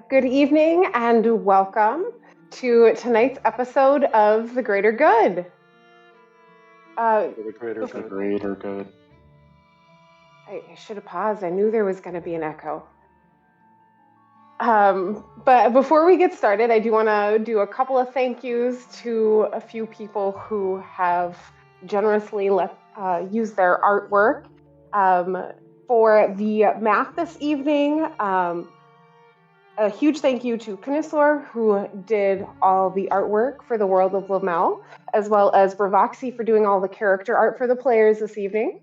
Good evening and welcome to tonight's episode of The Greater Good. The greater good. I should have paused. I knew there was going to be an echo. But before we get started, I do want to do a couple of thank yous to a few people who have generously used their artwork for the map this evening. A huge thank you to Pnosaur, who did all the artwork for the World of Lamel, as well as Bravaxxii for doing all the character art for the players this evening.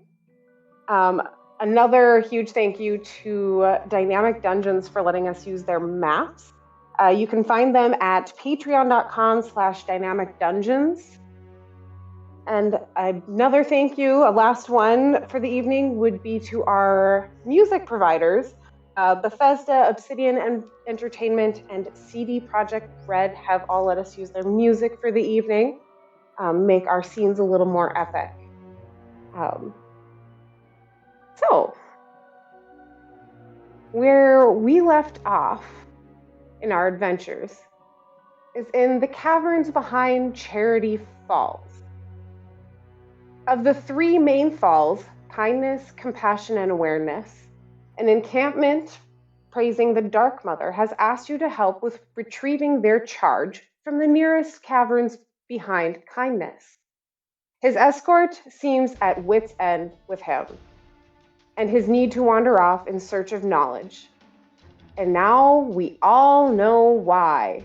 Another huge thank you to Dynamic Dungeons for letting us use their maps. You can find them at patreon.com/dynamicdungeons. And another thank you, a last one for the evening, would be to our music providers. Bethesda, Obsidian Entertainment, and CDProjektRed have all let us use their music for the evening, make our scenes a little more epic. So, where we left off in our adventures is in the caverns behind Charity Falls. Of the three main falls, kindness, compassion, and awareness, an encampment praising the Dark Mother has asked you to help with retrieving their charge from the nearest caverns behind kindness. His escort seems at wit's end with him, and his need to wander off in search of knowledge. And now we all know why.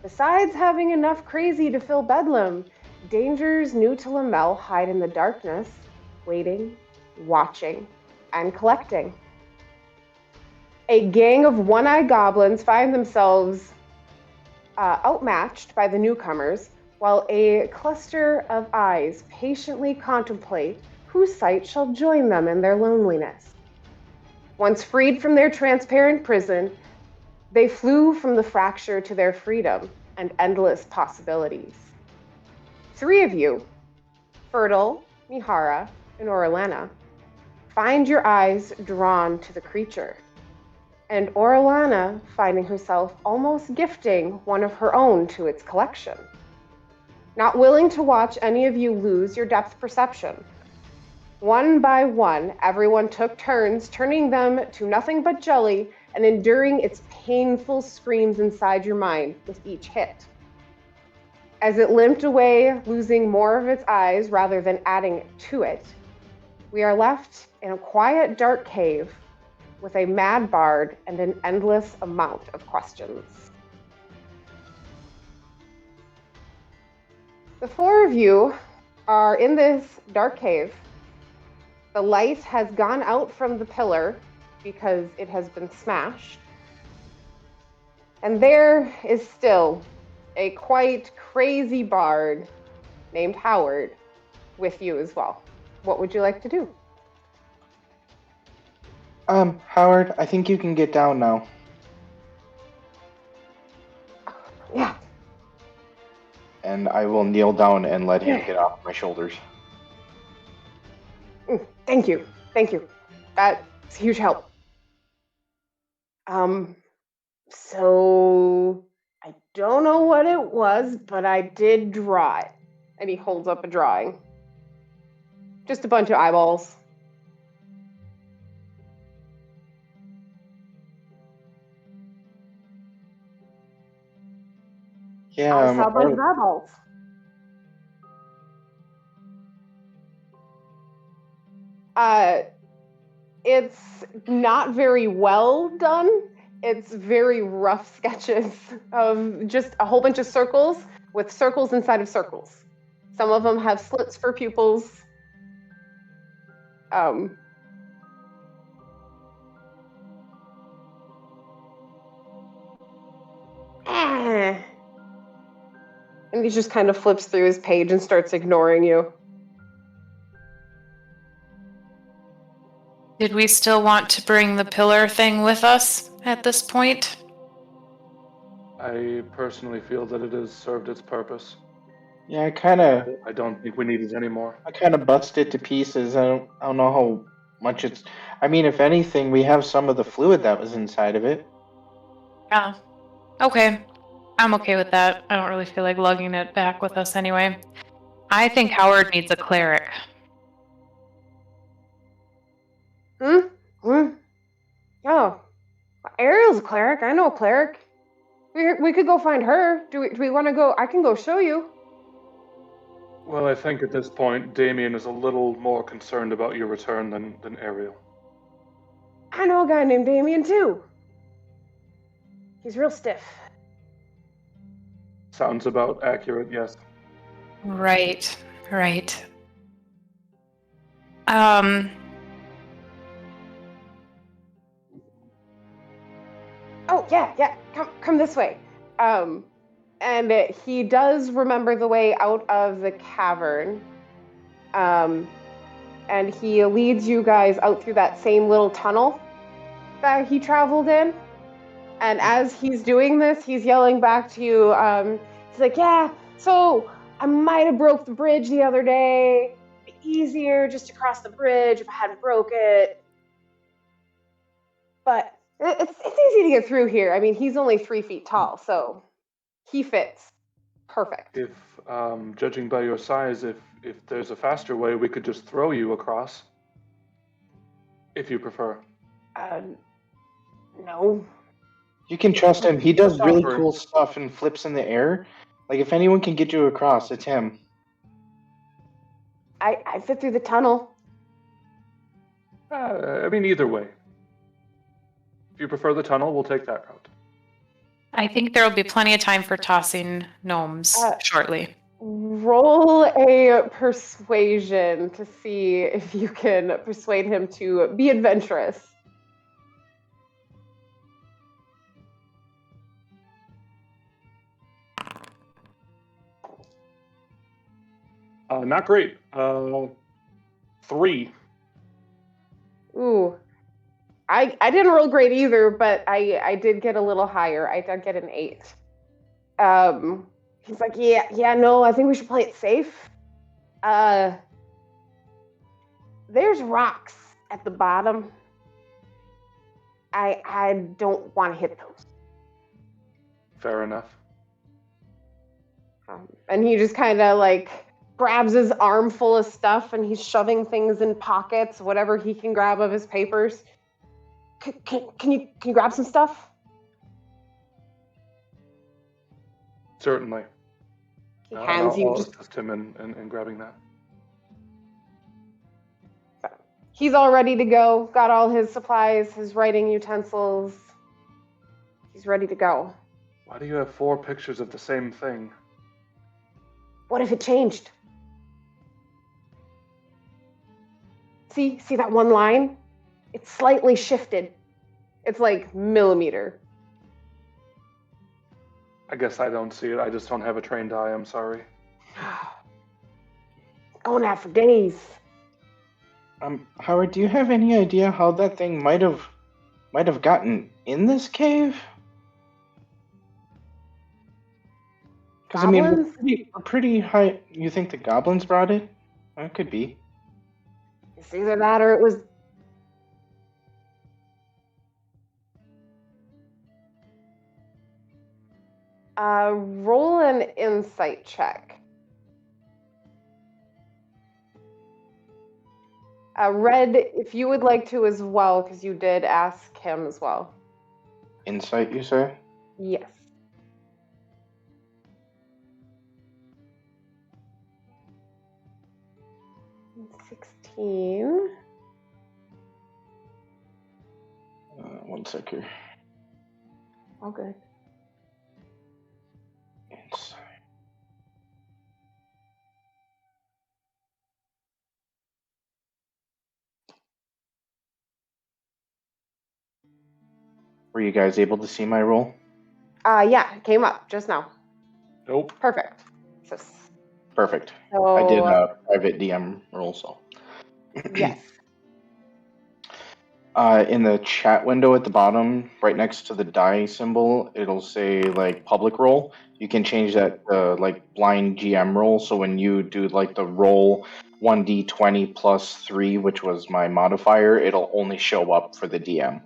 Besides having enough crazy to fill Bedlam, dangers new to Lamel hide in the darkness, waiting, watching, and collecting. A gang of one-eyed goblins find themselves outmatched by the newcomers, while a cluster of eyes patiently contemplate whose sight shall join them in their loneliness. Once freed from their transparent prison, they flew from the fracture to their freedom and endless possibilities. Three of you, Fertile, Mihara, and Orlana, find your eyes drawn to the creature, and Orlana finding herself almost gifting one of her own to its collection. Not willing to watch any of you lose your depth perception, one by one, everyone took turns turning them to nothing but jelly and enduring its painful screams inside your mind with each hit. As it limped away, losing more of its eyes rather than adding to it, we are left in a quiet, dark cave with a mad bard and an endless amount of questions. The four of you are in this dark cave. The light has gone out from the pillar because it has been smashed. And there is still a quite crazy bard named Howard with you as well. What would you like to do? Howard, I think you can get down now. Yeah. And I will kneel down and let him get off my shoulders. Thank you. That's a huge help. So I don't know what it was, but I did draw it. And he holds up a drawing. Just a bunch of eyeballs. Yeah, I saw a bunch of eyeballs. It's not very well done. It's very rough sketches of just a whole bunch of circles with circles inside of circles. Some of them have slits for pupils. And he just kind of flips through his page and starts ignoring you. Did we still want to bring the pillar thing with us at this point? I personally feel that it has served its purpose. Yeah, I don't think we need it anymore. I kind of busted it to pieces. I don't know how much it's... I mean, if anything, we have some of the fluid that was inside of it. Yeah. Okay. I'm okay with that. I don't really feel like lugging it back with us anyway. I think Howard needs a cleric. Oh, Ariel's a cleric. I know a cleric. We could go find her. Do we want to go? I can go show you. Well, I think at this point, Damien is a little more concerned about your return than Ariel. I know a guy named Damien too. He's real stiff. Sounds about accurate, yes. Right. Oh yeah. Come this way. And he does remember the way out of the cavern. And he leads you guys out through that same little tunnel that he traveled in. And as he's doing this, he's yelling back to you. He's like, "Yeah, so I might have broke the bridge the other day. It'd be easier just to cross the bridge if I hadn't broke it. But it's easy to get through here. I mean, he's only 3 feet tall, so he fits perfect." If, judging by your size, if there's a faster way, we could just throw you across. If you prefer. No. You can trust him. He does really Sorry. cool stuff and flips in the air. Like, if anyone can get you across, it's him. I fit through the tunnel. I mean, either way. If you prefer the tunnel, we'll take that route. I think there will be plenty of time for tossing gnomes shortly. Roll a persuasion to see if you can persuade him to be adventurous. Not great. 3. Ooh. I didn't roll great either, but I did get a little higher. I did get an 8. He's like, yeah, no, I think we should play it safe. There's rocks at the bottom. I don't want to hit those. Fair enough. And he just kind of like grabs his arm full of stuff and he's shoving things in pockets, whatever he can grab of his papers. Can you grab some stuff? Certainly. He hands you I'll just. assist him in grabbing that. He's all ready to go. Got all his supplies, his writing utensils. He's ready to go. Why do you have 4 pictures of the same thing? What if it changed? See that one line? It's slightly shifted. It's like millimeter. I guess I don't see it. I just don't have a trained eye. I'm sorry. Going out for days. Howard, do you have any idea how that thing might have gotten in this cave? Because I mean, we're pretty high. You think the goblins brought it? Well, it could be. It's either that or it was. Roll an insight check. Red, if you would like to as well, because you did ask him as well. Insight, you say? Yes. $16. 1 sec here. All good. Insight. Were you guys able to see my roll? Yeah, it came up just now. Nope. Perfect. Perfect. So, I did a private DM roll, so. Yes. In the chat window at the bottom, right next to the die symbol, it'll say like public roll. You can change that to like blind GM roll. So when you do like the roll 1d20 plus 3, which was my modifier, it'll only show up for the DM.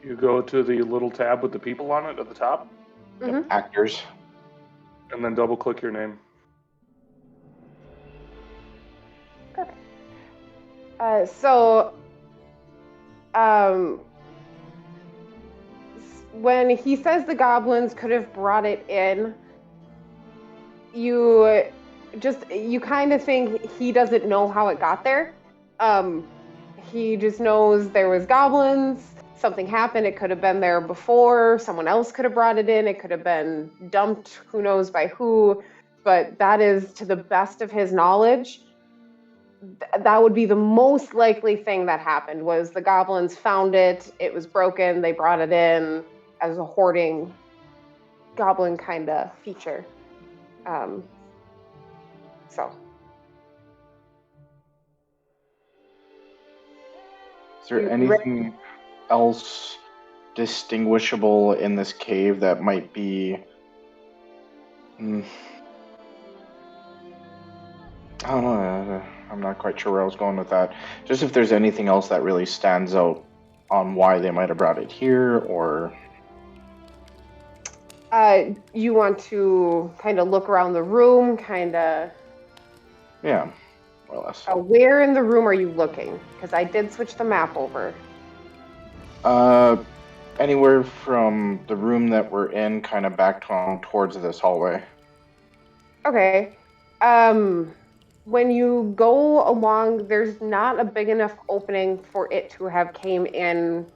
You go to the little tab with the people on it at the top, Mhm. Actors. and then double click your name. Perfect. So, when he says the goblins could have brought it in, you kind of think he doesn't know how it got there. He just knows there was goblins. Something happened. It could have been there before. Someone else could have brought it in. It could have been dumped. Who knows by who? But that is, to the best of his knowledge, that would be the most likely thing that happened. Was the goblins found it? It was broken. They brought it in as a hoarding goblin kind of feature. So. Is there anything else distinguishable in this cave that might be... I don't know. I'm not quite sure where I was going with that. Just if there's anything else that really stands out on why they might have brought it here, or... You want to kind of look around the room, kind of... Yeah, more or less. Where in the room are you looking? Because I did switch the map over. Anywhere from the room that we're in, kind of back towards this hallway. Okay. When you go along, there's not a big enough opening for it to have came in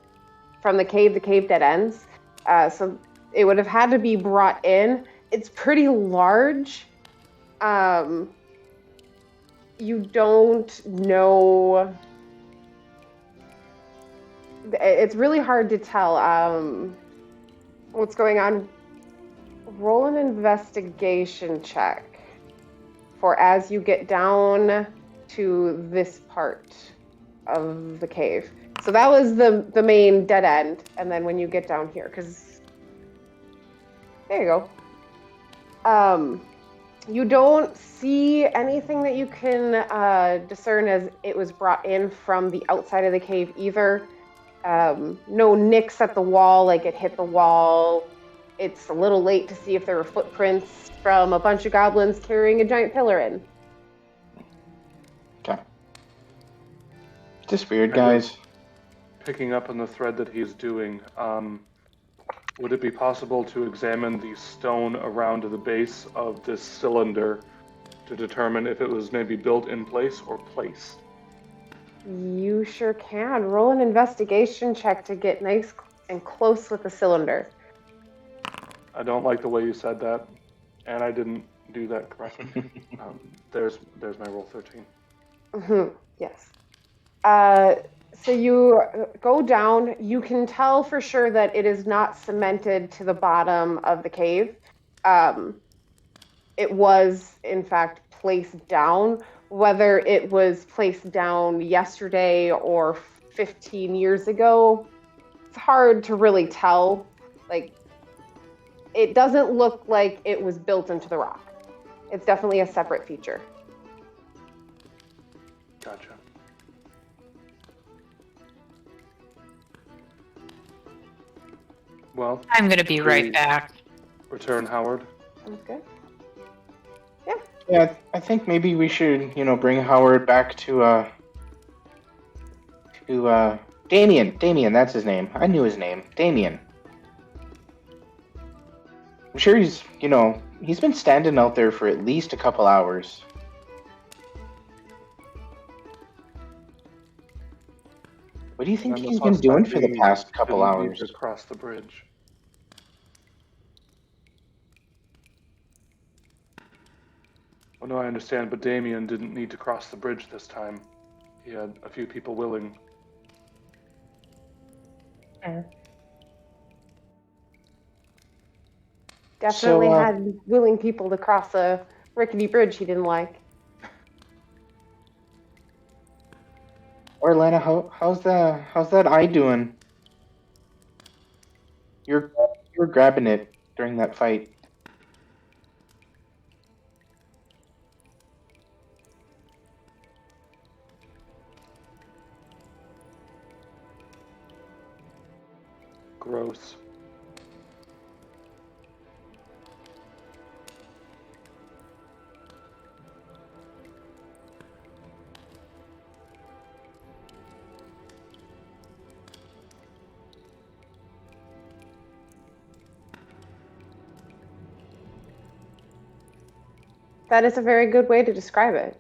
from the cave. The cave dead ends. So it would have had to be brought in. It's pretty large. You don't know. It's really hard to tell what's going on. Roll an investigation check for as you get down to this part of the cave. So that was the main dead end, and then when you get down here, because there you go. You don't see anything that you can discern as it was brought in from the outside of the cave either. No nicks at the wall, like it hit the wall. It's a little late to see if there were footprints from a bunch of goblins carrying a giant pillar in. Okay. Just weird, guys. Picking up on the thread that he's doing, would it be possible to examine the stone around the base of this cylinder to determine if it was maybe built in place or placed? You sure can. Roll an investigation check to get nice and close with the cylinder. I don't like the way you said that, and I didn't do that correctly. There's my roll 13. Mm-hmm. Yes. So you go down. You can tell for sure that it is not cemented to the bottom of the cave. It was, in fact, placed down. Whether it was placed down yesterday or 15 years ago, it's hard to really tell. Like, it doesn't look like it was built into the rock. It's definitely a separate feature. Gotcha. Well, I'm going to be right back. Return, Howard. Sounds good. Yeah, I think maybe we should, bring Howard back to Damien. Damien, that's his name. I knew his name. Damien. I'm sure he's been standing out there for at least a couple hours. What do you think he's been doing for the past couple hours? To cross the bridge. Well, no, I understand, but Damien didn't need to cross the bridge this time. He had a few people willing. Definitely had willing people to cross a rickety bridge he didn't like. Orlana, how's that eye doing? You were grabbing it during that fight. Gross. That is a very good way to describe it.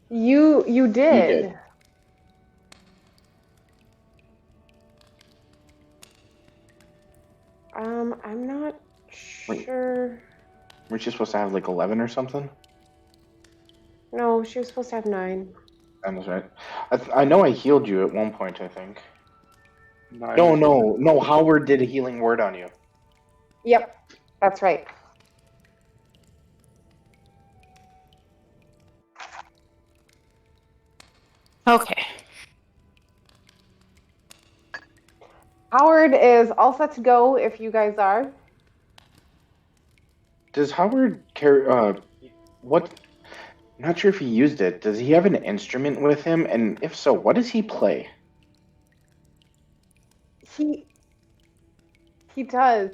You did. I'm not sure. Weren't you supposed to have like 11 or something? No, she was supposed to have 9. That is right. I know I healed you at one point, I think. 9 No. Howard did a healing word on you. Yep, that's right. Okay. Howard is all set to go if you guys are. Does Howard carry? What? I'm not sure if he used it. Does he have an instrument with him? And if so, what does he play? He does.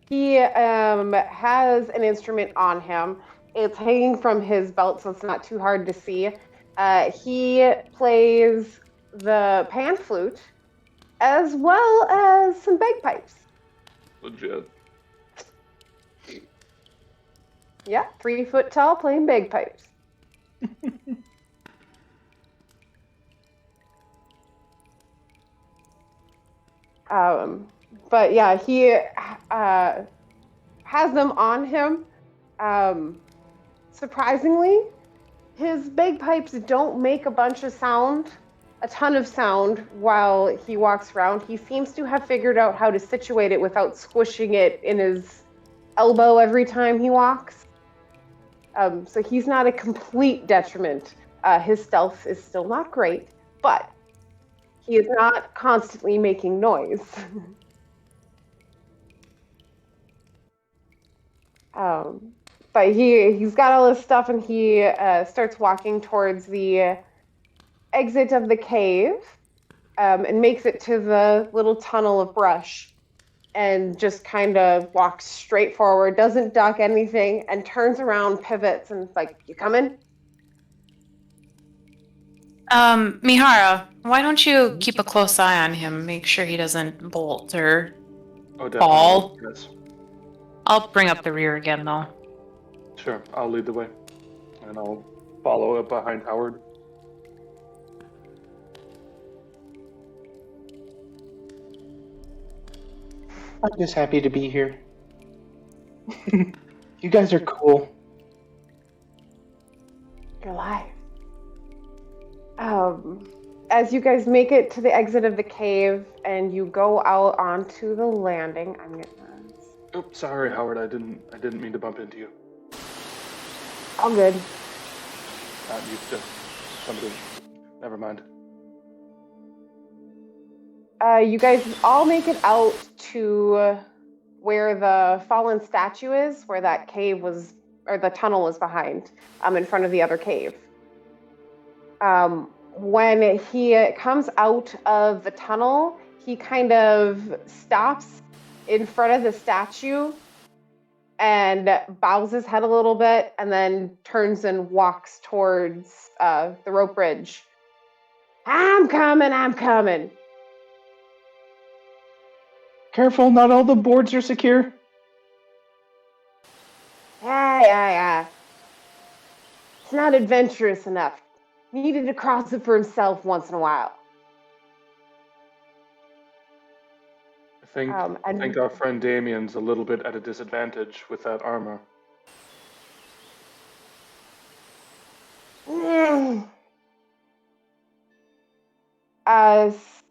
He has an instrument on him. It's hanging from his belt, so it's not too hard to see. He plays the pan flute as well as some bagpipes. Legit. Yeah, 3 foot tall, playing bagpipes. But yeah, he has them on him. Surprisingly, his bagpipes don't make a ton of sound while he walks around. He seems to have figured out how to situate it without squishing it in his elbow every time he walks. So he's not a complete detriment. His stealth is still not great, but he is not constantly making noise. But he's got all his stuff, and he starts walking towards the exit of the cave, and makes it to the little tunnel of brush, and just kind of walks straight forward, doesn't duck anything, and turns around, pivots, and like, "You coming?" Mihara, why don't you keep a close eye on him, make sure he doesn't bolt or fall? Yes. I'll bring up the rear again, though. Sure, I'll lead the way. And I'll follow up behind Howard. I'm just happy to be here. You guys are cool. You're alive. As you guys make it to the exit of the cave and you go out onto the landing, I'm gonna. Oops, sorry, Howard. I didn't mean to bump into you. All good. Not used to somebody. Never mind. You guys all make it out to where the fallen statue is, where that cave was, or the tunnel was behind, in front of the other cave. When he comes out of the tunnel, he kind of stops in front of the statue and bows his head a little bit, and then turns and walks towards the rope bridge. I'm coming. Careful, not all the boards are secure. Yeah. It's not adventurous enough. Needed to cross it for himself once in a while. I think our friend Damien's a little bit at a disadvantage with that armor.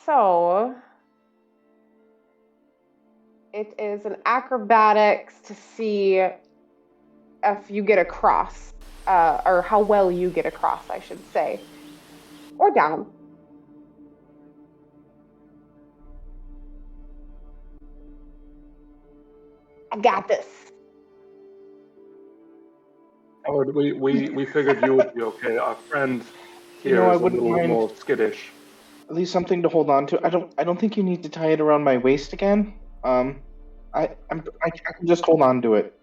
So it is an acrobatics to see if you get across, or how well you get across, I should say, or down. I got this. Howard, we figured you would be okay. Our friend here I is a wouldn't little mind. more skittish. at least something to hold on to. I don't think you need to tie it around my waist again. I can just hold on to it.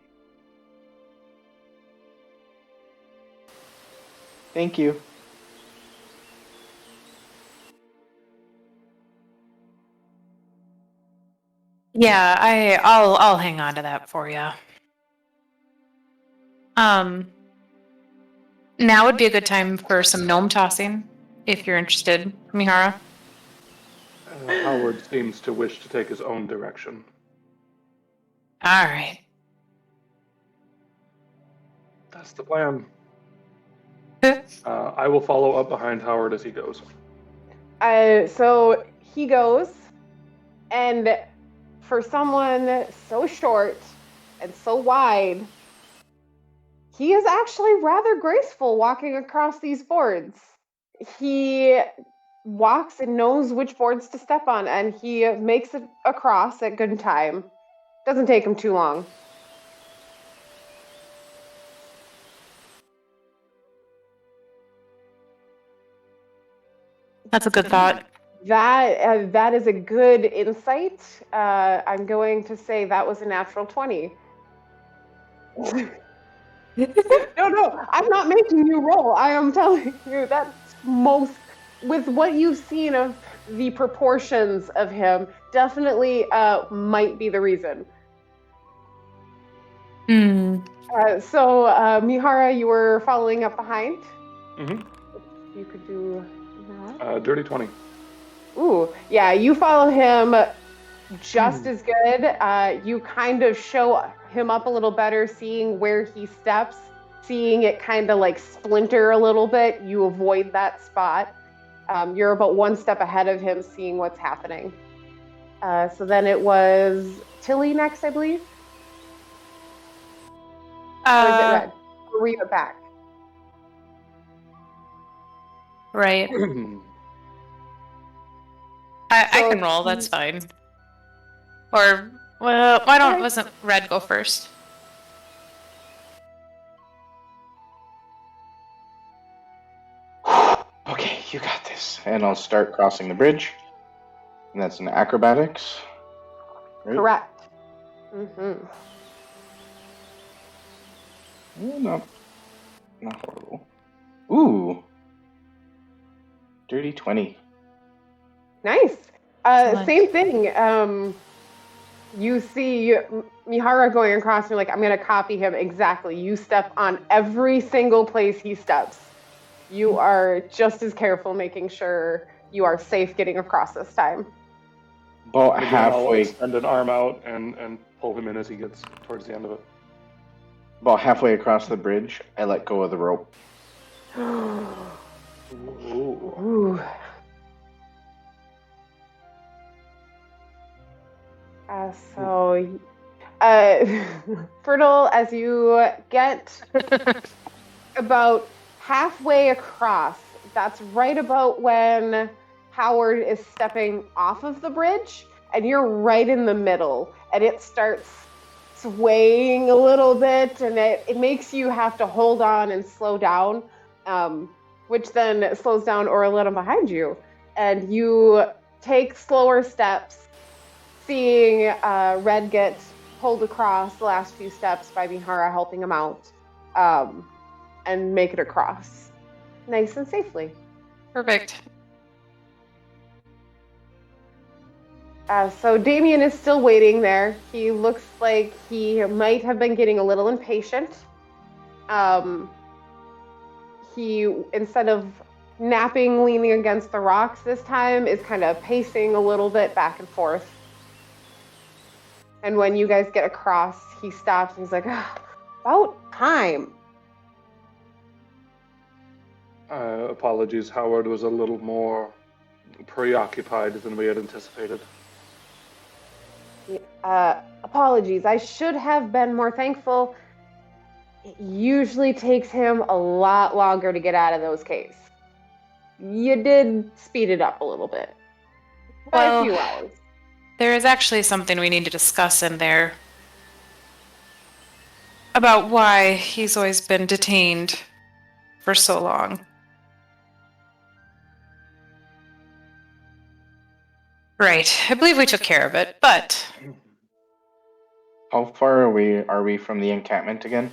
Thank you. Yeah, I'll hang on to that for you. Now would be a good time for some gnome tossing, if you're interested, Mihara. Howard seems to wish to take his own direction. All right. That's the plan. I will follow up behind Howard as he goes. So he goes, and for someone so short and so wide, he is actually rather graceful walking across these boards. He walks and knows which boards to step on, and he makes it across at good time. Doesn't take him too long. That's a good thought. That is a good insight. I'm going to say that was a natural 20. No, I'm not making you roll. I am telling you that's most, with what you've seen of the proportions of him, definitely might be the reason. So, Mihara, you were following up behind? Mm-hmm. You could do that. Dirty 20. Ooh, yeah, you follow him just as good. You kind of show him up a little better, seeing where he steps, seeing it kind of like splinter a little bit. You avoid that spot. You're about one step ahead of him, seeing what's happening. So then it was Tilly next, I believe. Or is it Red? Or were you back? Right. I can roll, that's fine. Or, well, wasn't Red go first? Okay, you got this. And I'll start crossing the bridge. And that's an acrobatics. Right? Correct. Mm-hmm. Not horrible. Ooh. Dirty 20. Nice. Same thing. You see Mihara going across, and you're like, I'm going to copy him exactly. You step on every single place he steps. You are just as careful, making sure you are safe getting across this time. About halfway. I'll extend an arm out and pull him in as he gets towards the end of it. About halfway across the bridge, I let go of the rope. Ooh. Fertile, as you get about halfway across, that's right about when Howard is stepping off of the bridge, and you're right in the middle, and it starts swaying a little bit, and it makes you have to hold on and slow down, which then slows down Orletta behind you, and you take slower steps, seeing Red get pulled across the last few steps by Mihara helping him out, and make it across nice and safely. Perfect. So Damien is still waiting there. He looks like he might have been getting a little impatient. He, instead of napping, leaning against the rocks this time, is kind of pacing a little bit back and forth. And when you guys get across, he stops and he's like, about time. Apologies, Howard was a little more preoccupied than we had anticipated. Apologies. I should have been more thankful. It usually takes him a lot longer to get out of those caves. You did speed it up a little bit. By a few hours. There is actually something we need to discuss in there about why he's always been detained for so long. Right. I believe we took care of it, but How far are we from the encampment again?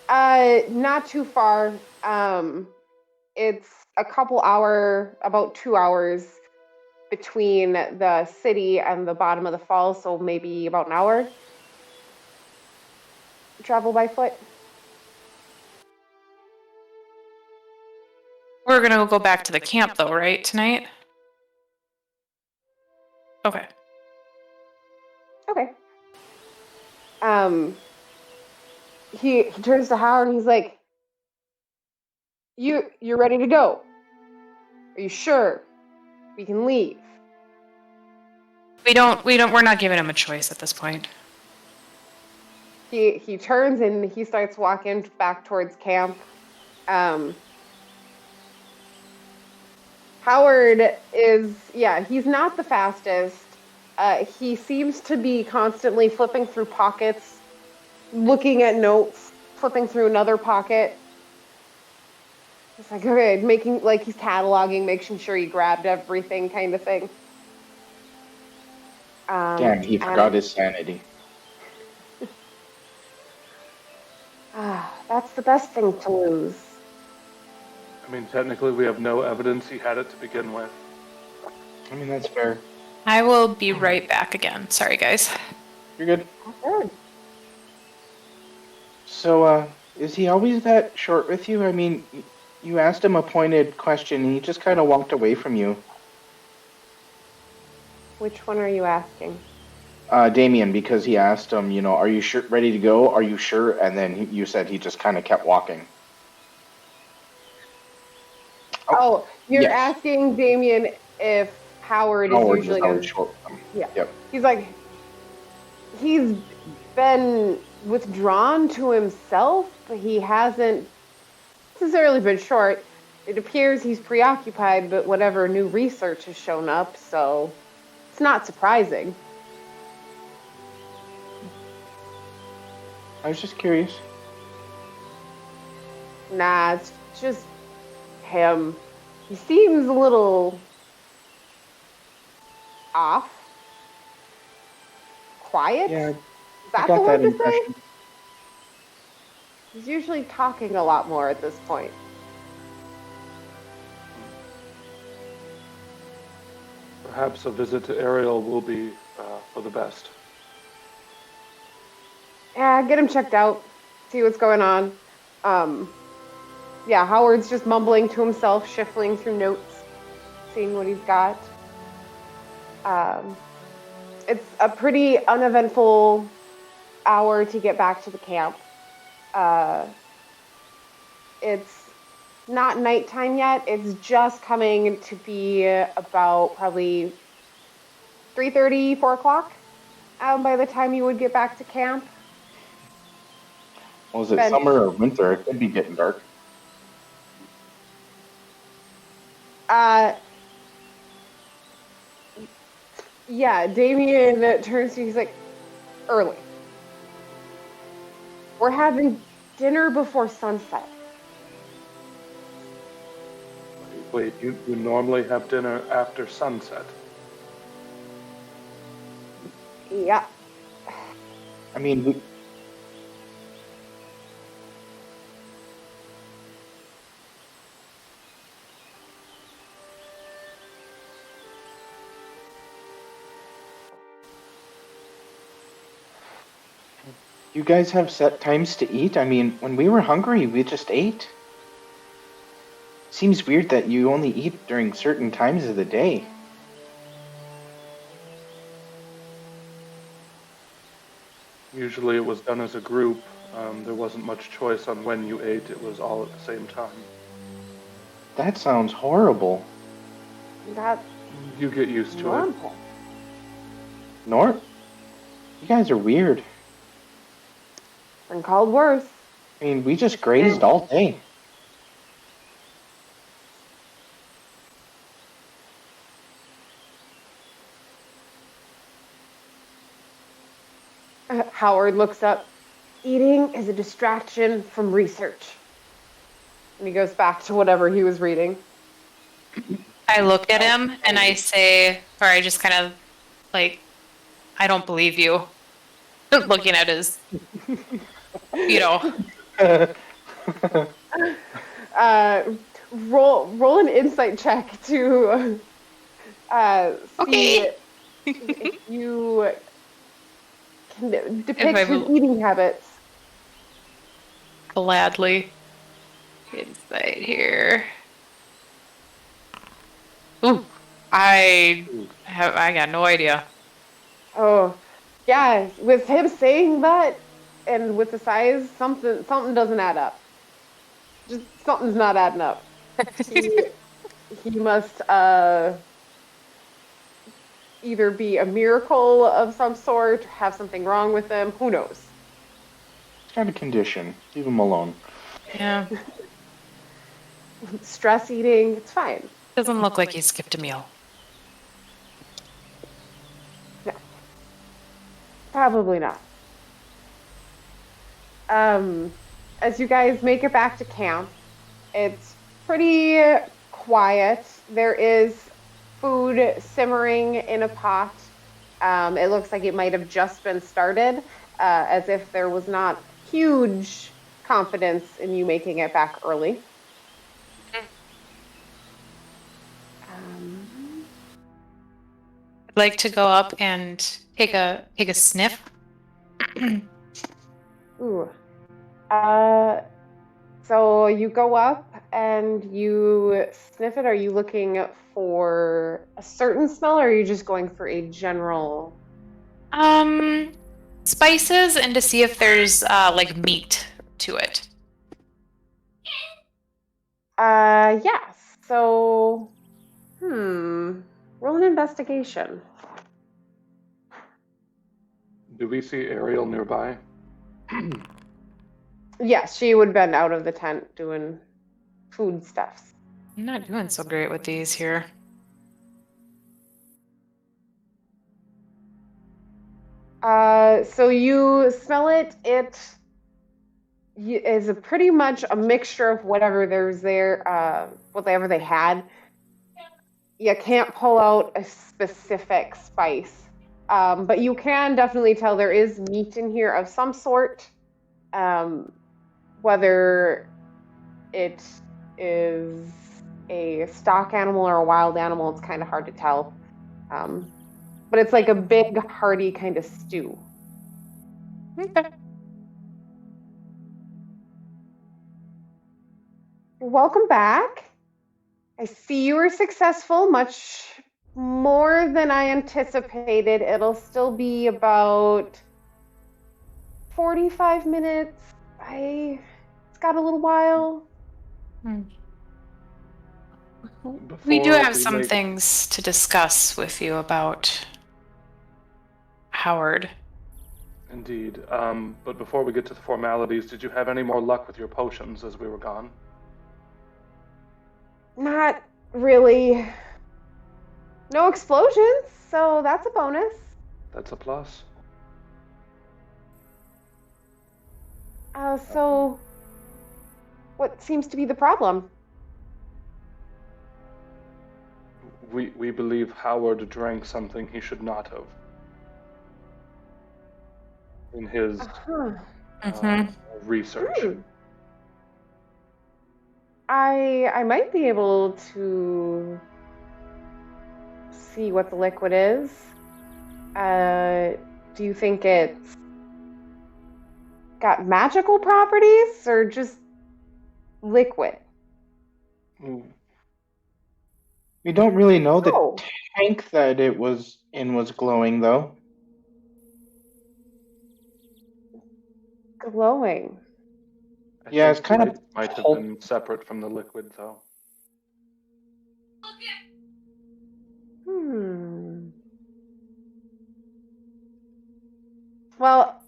Not too far. It's about 2 hours between the city and the bottom of the falls, so maybe about an hour travel by foot. we're gonna go back to the camp though, right, tonight? Okay. Okay. He turns to Howard and he's like, You're ready to go? Are you sure? We can leave. We're not giving him a choice at this point. He turns and he starts walking back towards camp. Howard he's not the fastest. He seems to be constantly flipping through pockets, looking at notes, flipping through another pocket. It's like, okay, making, like, he's cataloging, making sure he grabbed everything kind of thing. Damn, he forgot his sanity. That's the best thing to lose. I mean, technically, we have no evidence he had it to begin with. I mean, that's fair. I will be right back again. Sorry, guys. You're good. Good. So, is he always that short with you? I mean, you asked him a pointed question, and he just kind of walked away from you. Which one are you asking? Damien, because he asked him, you know, are you sure, ready to go? Are you sure? And then you said he just kind of kept walking. Oh, you're yes. asking Damien if Howard is usually short. Yeah. Yep. He's like, he's been withdrawn to himself, but he hasn't necessarily been short. It appears he's preoccupied, but whatever new research has shown up, so it's not surprising. I was just curious. Nah, it's just him. He seems a little off. Quiet? Yeah, Is that I got the that word to impression. say? He's usually talking a lot more at this point. Perhaps a visit to Ariel will be for the best. Yeah, get him checked out. See what's going on. Yeah, Howard's just mumbling to himself, shuffling through notes, seeing what he's got. It's a pretty uneventful hour to get back to the camp. It's not nighttime yet. It's just coming to be about probably 3:30, 4 o'clock by the time you would get back to camp. Was it summer or winter? It could be getting dark. Yeah, Damien turns to you, he's like, early. We're having dinner before sunset. Wait, you normally have dinner after sunset? Yeah. I mean, you guys have set times to eat? I mean, when we were hungry, we just ate. Seems weird that you only eat during certain times of the day. Usually it was done as a group. There wasn't much choice on when you ate. It was all at the same time. That sounds horrible. You get used to it. Nort? You guys are weird. Been called worse. I mean, we just grazed all day. Howard looks up. Eating is a distraction from research. And he goes back to whatever he was reading. I look at him and I say, or I just kind of like, I don't believe you. Looking at his, Roll an insight check to see okay. if you can depict If I his eating habits. gladly. Insight here. Ooh, I got no idea. Oh, yeah. With him saying that, and with the size, something doesn't add up. Just something's not adding up. He must either be a miracle of some sort, have something wrong with him. Who knows? It's got a condition. Leave him alone. Yeah. Stress eating, it's fine. Doesn't look like he skipped a meal. No. Probably not. As you guys make it back to camp, it's pretty quiet. There is food simmering in a pot. It looks like it might have just been started, as if there was not huge confidence in you making it back early. I'd like to go up and take a sniff. Ooh. So you go up and you sniff it. Are you looking for a certain smell, or are you just going for a general? Spices, and to see if there's like meat to it. Yes. So, roll an investigation. Do we see Ariel nearby? Yes, she would have been out of the tent doing foodstuffs. I'm not doing so great with these here. So you smell it. It is pretty much a mixture of whatever there's there, whatever they had. You can't pull out a specific spice, but you can definitely tell there is meat in here of some sort. Whether it is a stock animal or a wild animal, it's kind of hard to tell. But it's like a big, hearty kind of stew. Okay. Welcome back. I see you were successful, much more than I anticipated. It'll still be about 45 minutes. It's got a little while. We do have some things to discuss with you about Howard. Indeed. But before we get to the formalities, did you have any more luck with your potions as we were gone? Not really. No explosions, so that's a bonus. That's a plus. So what seems to be the problem? We believe Howard drank something he should not have. In his research. I might be able to see what the liquid is. Do you think it's got magical properties or just liquid? We don't really know. The tank that it was in was glowing, though. Glowing. Yeah, it's kind of might have been separate from the liquid, though. Well,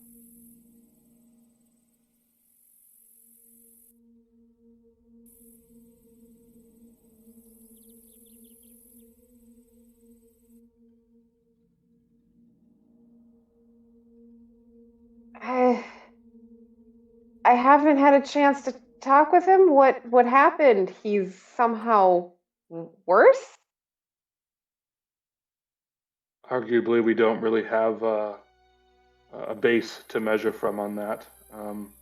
I haven't had a chance to talk with him. What happened? He's somehow worse? Arguably, we don't really have a base to measure from on that,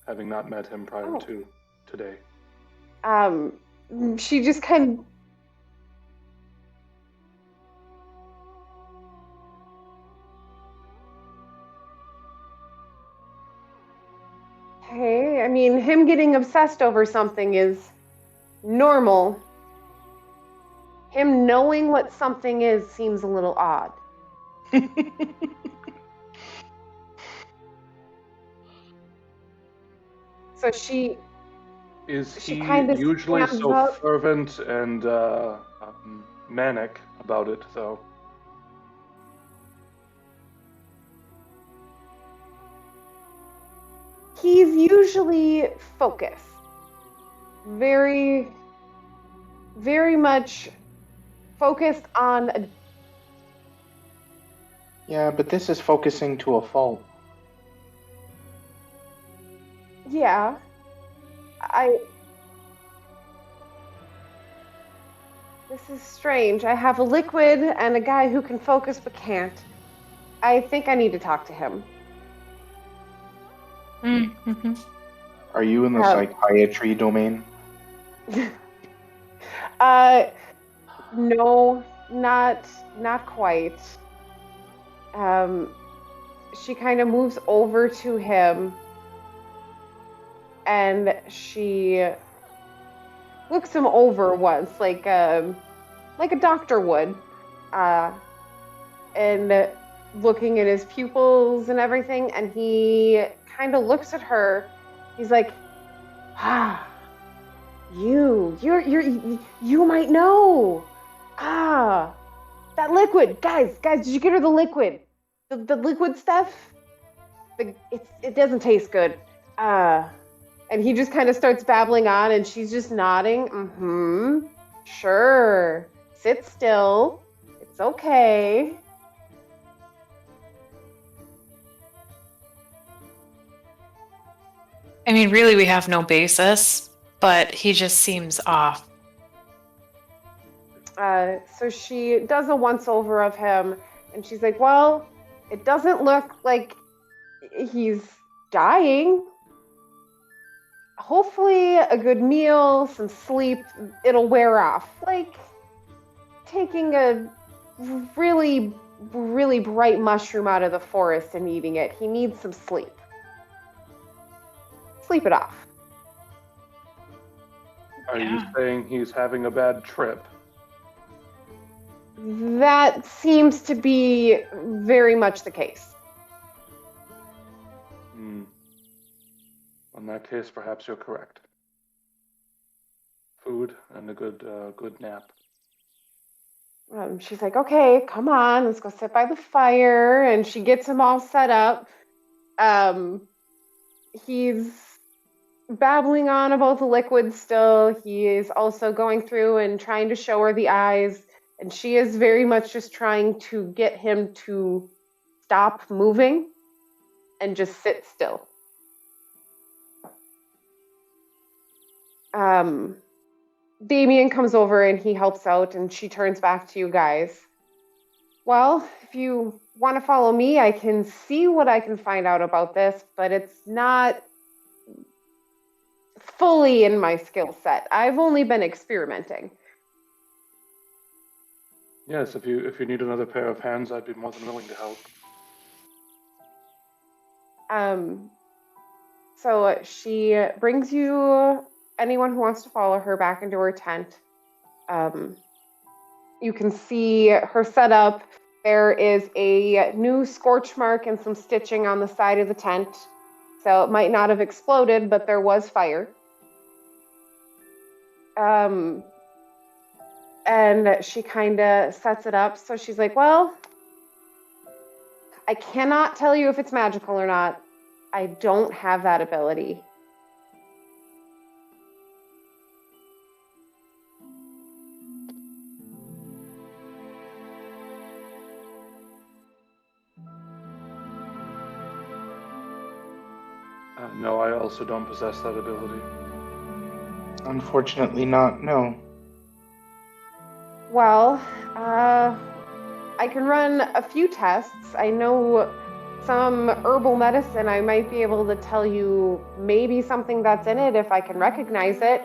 having not met him prior to today. She just kind of... Hey, I mean, him getting obsessed over something is normal. Him knowing what something is seems a little odd. So she... Is she he kind of usually stands so up. fervent and manic about it, though? He's usually focused. Very, very much focused on... Yeah, but this is focusing to a fault. Yeah. This is strange. I have a liquid and a guy who can focus but can't. I think I need to talk to him. Mm-hmm. Are you in the psychiatry domain? No, not quite. She kind of moves over to him and she looks him over once, like a doctor would, and looking at his pupils and everything, and he kind of looks at her. He's like, you might know. That liquid, guys, did you get her the liquid? The liquid stuff? It doesn't taste good. And he just kind of starts babbling on, and she's just nodding. Mm-hmm. Sure. Sit still. It's okay. I mean, really, we have no basis, but he just seems off. So she does a once-over of him, and she's like, well, it doesn't look like he's dying. Hopefully a good meal, some sleep, it'll wear off. Like taking a really, really bright mushroom out of the forest and eating it. He needs some sleep. Sleep it off. Are you saying he's having a bad trip? That seems to be very much the case. In that case, perhaps you're correct. Food and a good nap. She's like, okay, come on, let's go sit by the fire. And she gets him all set up. He's babbling on about the liquid still. He is also going through and trying to show her the eyes. And she is very much just trying to get him to stop moving and just sit still. Damien comes over and he helps out, and she turns back to you guys. Well, if you want to follow me, I can see what I can find out about this, but it's not fully in my skill set. I've only been experimenting. Yes, if you need another pair of hands, I'd be more than willing to help. So she brings you, anyone who wants to follow her, back into her tent. You can see her setup. There is a new scorch mark and some stitching on the side of the tent. So it might not have exploded, but there was fire. And she kind of sets it up. So she's like, well, I cannot tell you if it's magical or not. I don't have that ability. No, I also don't possess that ability. Unfortunately not, no. Well, I can run a few tests. I know some herbal medicine. I might be able to tell you maybe something that's in it if I can recognize it.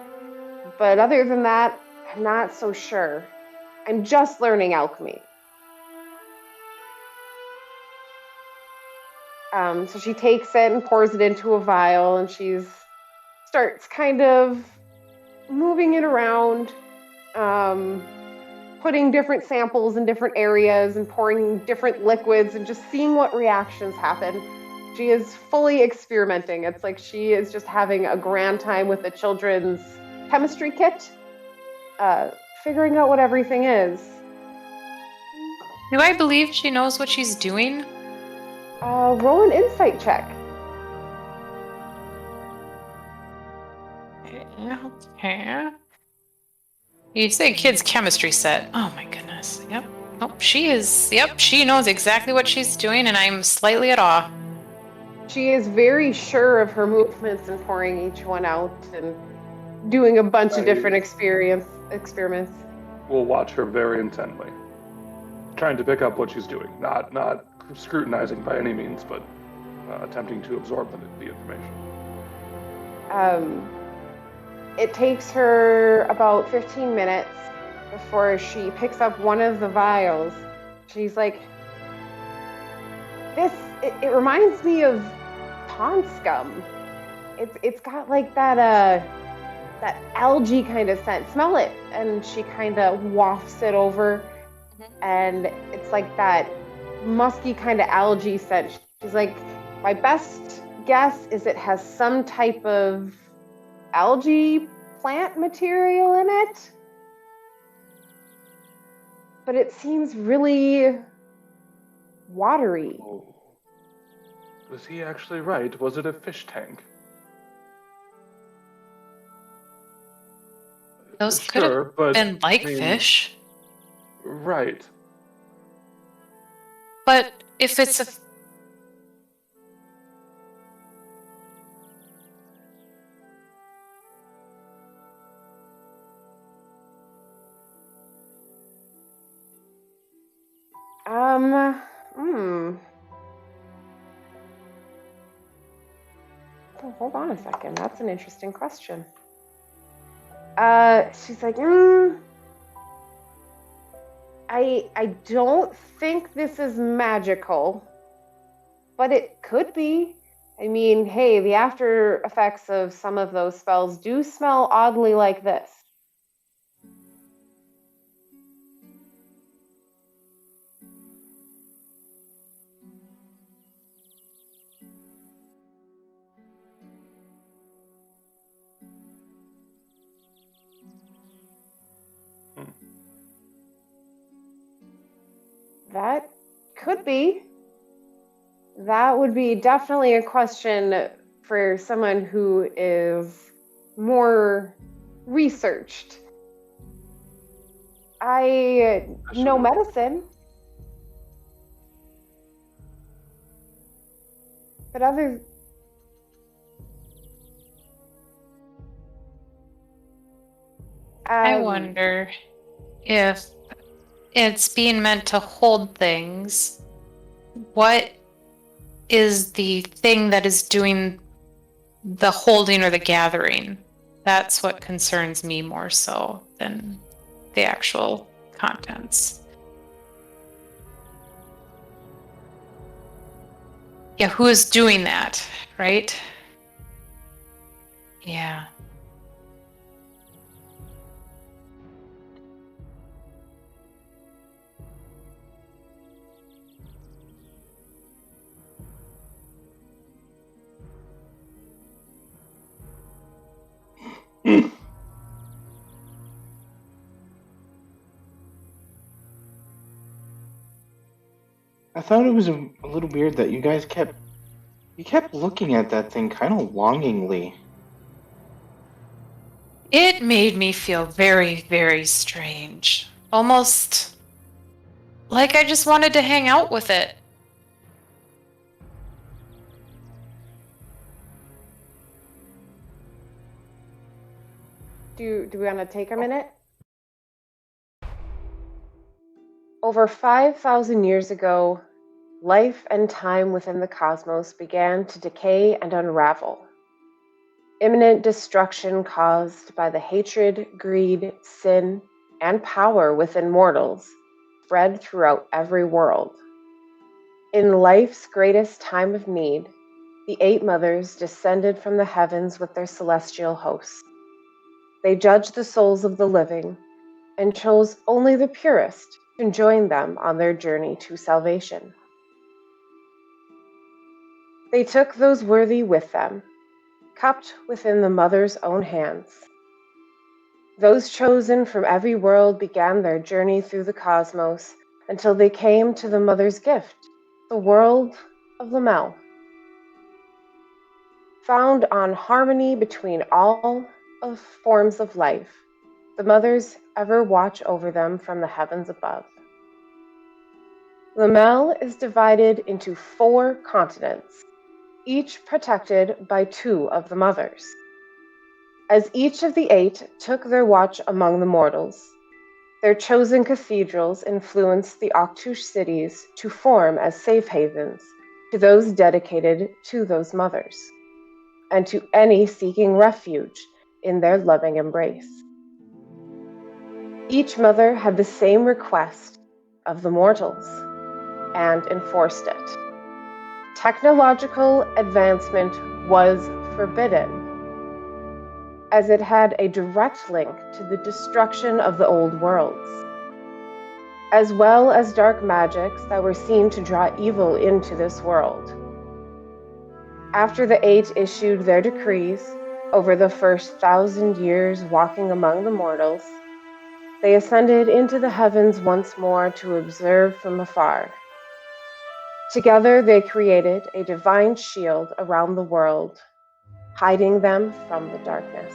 But other than that, I'm not so sure. I'm just learning alchemy. So she takes it and pours it into a vial, and she starts kind of moving it around, putting different samples in different areas and pouring different liquids and just seeing what reactions happen. She is fully experimenting. It's like she is just having a grand time with the children's chemistry kit, figuring out what everything is. Do I believe she knows what she's doing? Roll an insight check. Okay. You say kid's chemistry set. Oh my goodness. Yep. Oh, she is. Yep, she knows exactly what she's doing, and I'm slightly at awe. She is very sure of her movements and pouring each one out and doing a bunch of different experiments. We'll watch her very intently, trying to pick up what she's doing. Not scrutinizing by any means, but attempting to absorb the information. It takes her about 15 minutes before she picks up one of the vials. She's like, it reminds me of pond scum. It's got like that algae kind of scent. Smell it. And she kind of wafts it over, and it's like that musky kind of algae scent. She's like, my best guess is it has some type of algae plant material in it, but it seems really watery. Oh. Was he actually right? Was it a fish tank? Those could have been like fish. Right. But if it's a... Oh, hold on a second. That's an interesting question. She's like, I don't think this is magical, but it could be. I mean, hey, the after effects of some of those spells do smell oddly like this. That could be. That would be definitely a question for someone who is more researched. I know medicine, but other... I wonder if it's being meant to hold things. What is the thing that is doing the holding or the gathering? That's what concerns me more so than the actual contents. Yeah, who is doing that, right? Yeah. I thought it was a little weird that you guys kept looking at that thing kind of longingly. It made me feel very, very strange. Almost like I just wanted to hang out with it. Do we want to take a minute? Over 5,000 years ago, life and time within the cosmos began to decay and unravel. Imminent destruction caused by the hatred, greed, sin, and power within mortals spread throughout every world. In life's greatest time of need, the 8 mothers descended from the heavens with their celestial hosts. They judged the souls of the living and chose only the purest to join them on their journey to salvation. They took those worthy with them, cupped within the mother's own hands. Those chosen from every world began their journey through the cosmos until they came to the mother's gift, the world of Lamel. Found on harmony between all of forms of life, the mothers ever watch over them from the heavens above. Lamel is divided into 4 continents, each protected by 2 of the mothers. As each of the 8 took their watch among the mortals, their chosen cathedrals influenced the Octush cities to form as safe havens to those dedicated to those mothers, and to any seeking refuge in their loving embrace. Each mother had the same request of the mortals and enforced it. Technological advancement was forbidden, as it had a direct link to the destruction of the old worlds, as well as dark magics that were seen to draw evil into this world. After the 8 issued their decrees over the first 1,000 years walking among the mortals, they ascended into the heavens once more to observe from afar. Together they created a divine shield around the world, hiding them from the darkness.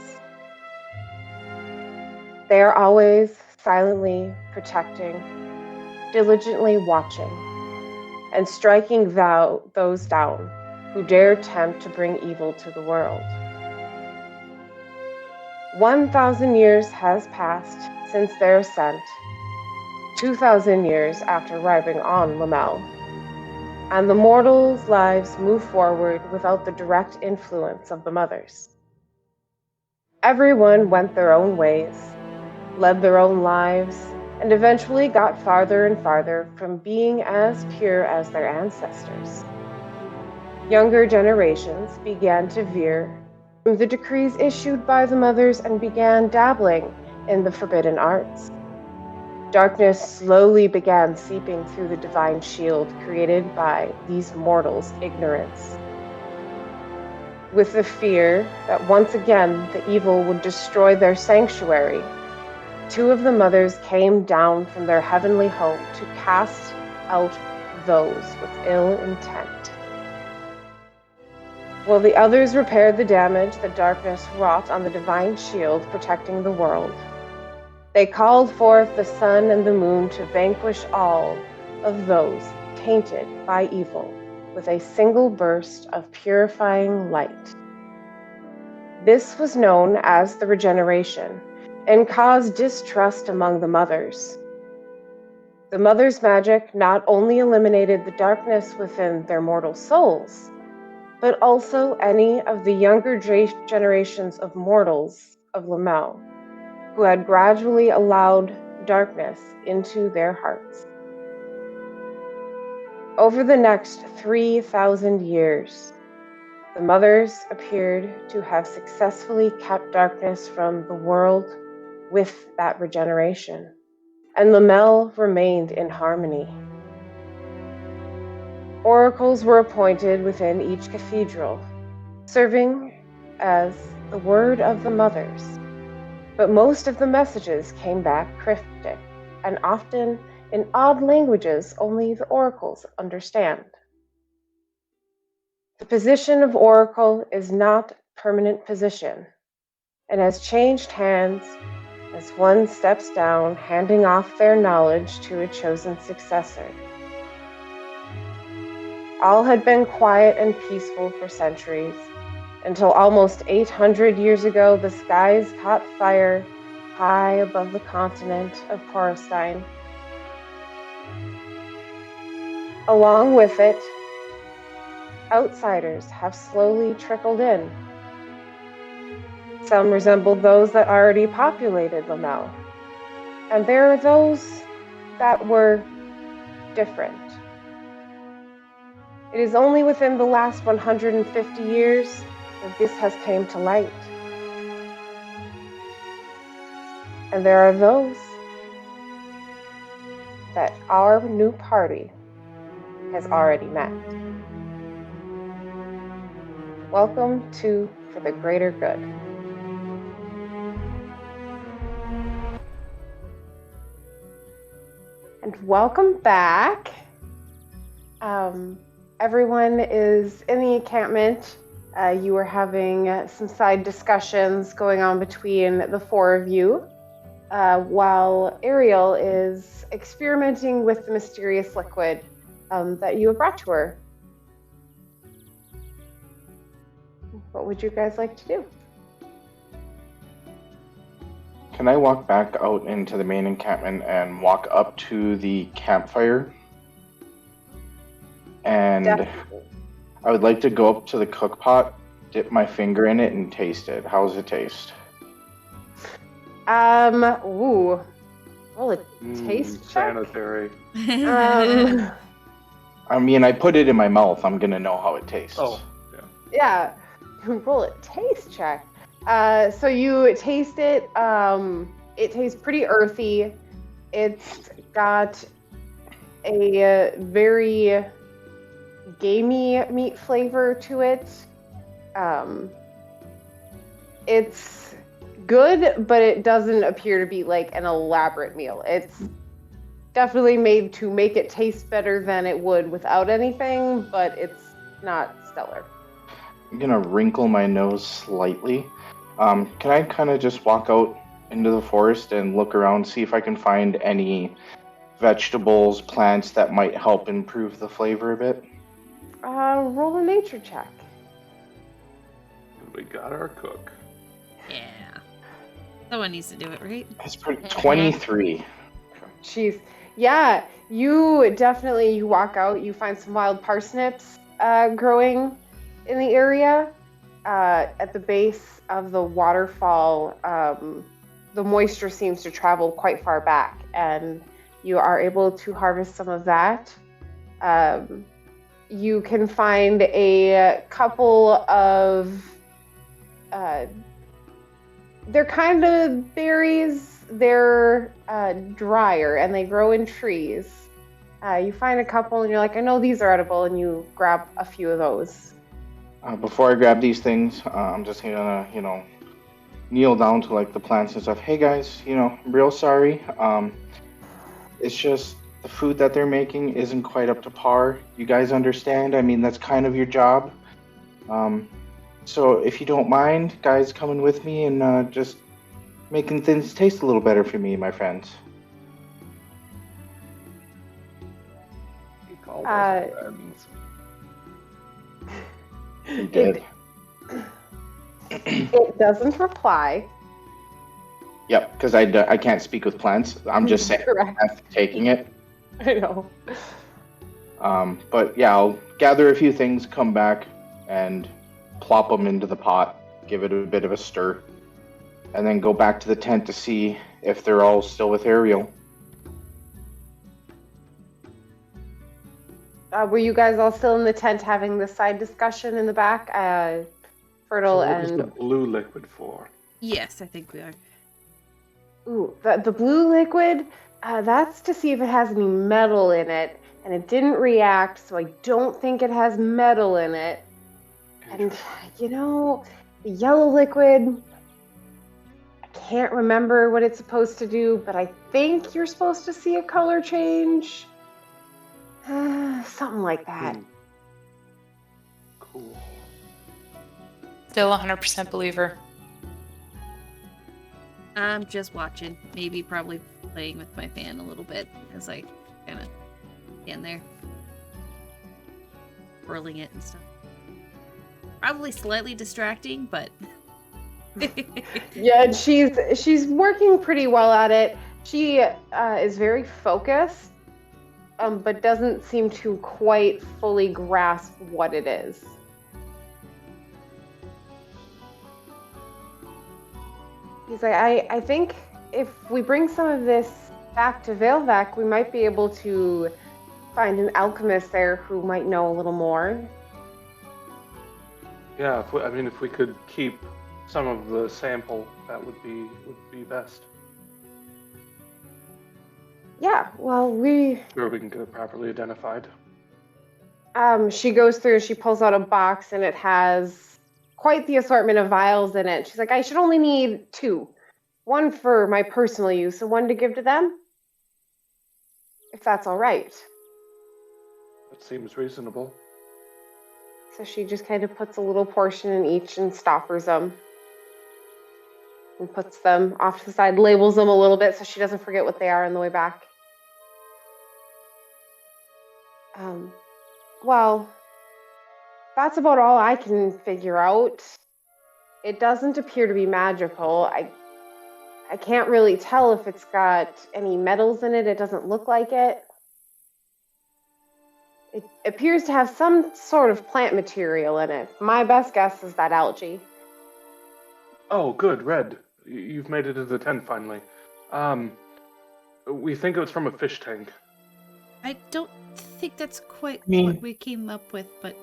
They are always silently protecting, diligently watching, and striking those down who dare attempt to bring evil to the world. 1,000 years has passed since their ascent, 2,000 years after arriving on Lamel, and the mortals' lives move forward without the direct influence of the mothers. Everyone went their own ways, led their own lives, and eventually got farther and farther from being as pure as their ancestors. Younger generations began to veer from the decrees issued by the mothers and began dabbling in the forbidden arts. Darkness slowly began seeping through the divine shield created by these mortals' ignorance, with the fear that once again the evil would destroy their sanctuary. 2 of the mothers came down from their heavenly home to cast out those with ill intent, while the others repaired the damage that darkness wrought on the divine shield protecting the world. They called forth the sun and the moon to vanquish all of those tainted by evil with a single burst of purifying light. This was known as the regeneration and caused distrust among the mothers. The mothers' magic not only eliminated the darkness within their mortal souls, but also any of the younger generations of mortals of Lamel, who had gradually allowed darkness into their hearts. Over the next 3,000 years, the mothers appeared to have successfully kept darkness from the world with that regeneration, and Lamel remained in harmony. Oracles were appointed within each cathedral, serving as the word of the mothers, but most of the messages came back cryptic and often in odd languages only the oracles understand. The position of oracle is not a permanent position and has changed hands as one steps down, handing off their knowledge to a chosen successor. All had been quiet and peaceful for centuries, until almost 800 years ago the skies caught fire high above the continent of Porostine. Along with it, outsiders have slowly trickled in. Some resemble those that already populated Lamel, and there are those that were different. It is only within the last 150 years that this has came to light. And there are those that our new party has already met. Welcome to For the Greater Good. And welcome back. Everyone is in the encampment. You were having some side discussions going on between the four of you, while Ariel is experimenting with the mysterious liquid that you have brought to her. What would you guys like to do? Can I walk back out into the main encampment and walk up to the campfire? And Definitely. I would like to go up to the cook pot, dip my finger in it, and taste it. How does it taste? Roll a taste check. Sanitary. I mean, I put it in my mouth. I'm gonna know how it tastes. Oh, Yeah, roll a taste check. So you taste it. It tastes pretty earthy. It's got a very gamey meat flavor to it. It's good, but it doesn't appear to be like an elaborate meal. It's definitely made to make it taste better than it would without anything, but it's not stellar. I'm gonna wrinkle my nose slightly. Can I kind of just walk out into the forest and look around, see if I can find any vegetables, plants that might help improve the flavor a bit? Roll a nature check. we got our cook. Yeah. Someone needs to do it, right? It's pretty 23. Jeez. Yeah, you definitely, you walk out, you find some wild parsnips growing in the area. At the base of the waterfall, the moisture seems to travel quite far back, and you are able to harvest some of that. You can find a couple of, they're kind of berries. They're drier, and they grow in trees. You find a couple, and you're like, I know these are edible, and you grab a few of those. Before I grab these things, I'm just gonna, kneel down to like the plants and stuff. Hey guys, I'm real sorry. It's just the food that they're making isn't quite up to par. You guys understand? I mean, that's kind of your job. So if you don't mind, guys, coming with me and just making things taste a little better for me, my friends. He called us friends. He did. It doesn't reply. Yep, because I can't speak with plants. I'm just saying, Correct. after taking it. I know. But yeah, I'll gather a few things, come back, and plop them into the pot, give it a bit of a stir, and then go back to the tent to see if they're all still with Ariel. Were you guys all still in the tent having this side discussion in the back? Fertile So what is and... the blue liquid for? Yes, I think we are. Ooh, the blue liquid, that's to see if it has any metal in it, and it didn't react, so I don't think it has metal in it. And, the yellow liquid, I can't remember what it's supposed to do, but I think you're supposed to see a color change. Something like that. Cool. Still 100% believer. I'm just watching. Maybe probably playing with my fan a little bit as I kind of in there. Whirling it and stuff. Probably slightly distracting, but... Yeah, she's working pretty well at it. She is very focused, but doesn't seem to quite fully grasp what it is. He's like, I think if we bring some of this back to Veilvac, we might be able to find an alchemist there who might know a little more. Yeah, if we could keep some of the sample, that would be best. Yeah, well, Sure, we can get it properly identified. She goes through, she pulls out a box, and it has quite the assortment of vials in it. She's like, I should only need 2. One for my personal use and one to give to them. If that's all right. That seems reasonable. So she just kind of puts a little portion in each and stoppers them. And puts them off to the side, labels them a little bit so she doesn't forget what they are on the way back. Well, that's about all I can figure out. It doesn't appear to be magical. I can't really tell if it's got any metals in it. It doesn't look like it. It appears to have some sort of plant material in it. My best guess is that algae. Oh, good, Red. You've made it to the tent finally. We think it was from a fish tank. I don't think that's quite I mean- what we came up with, but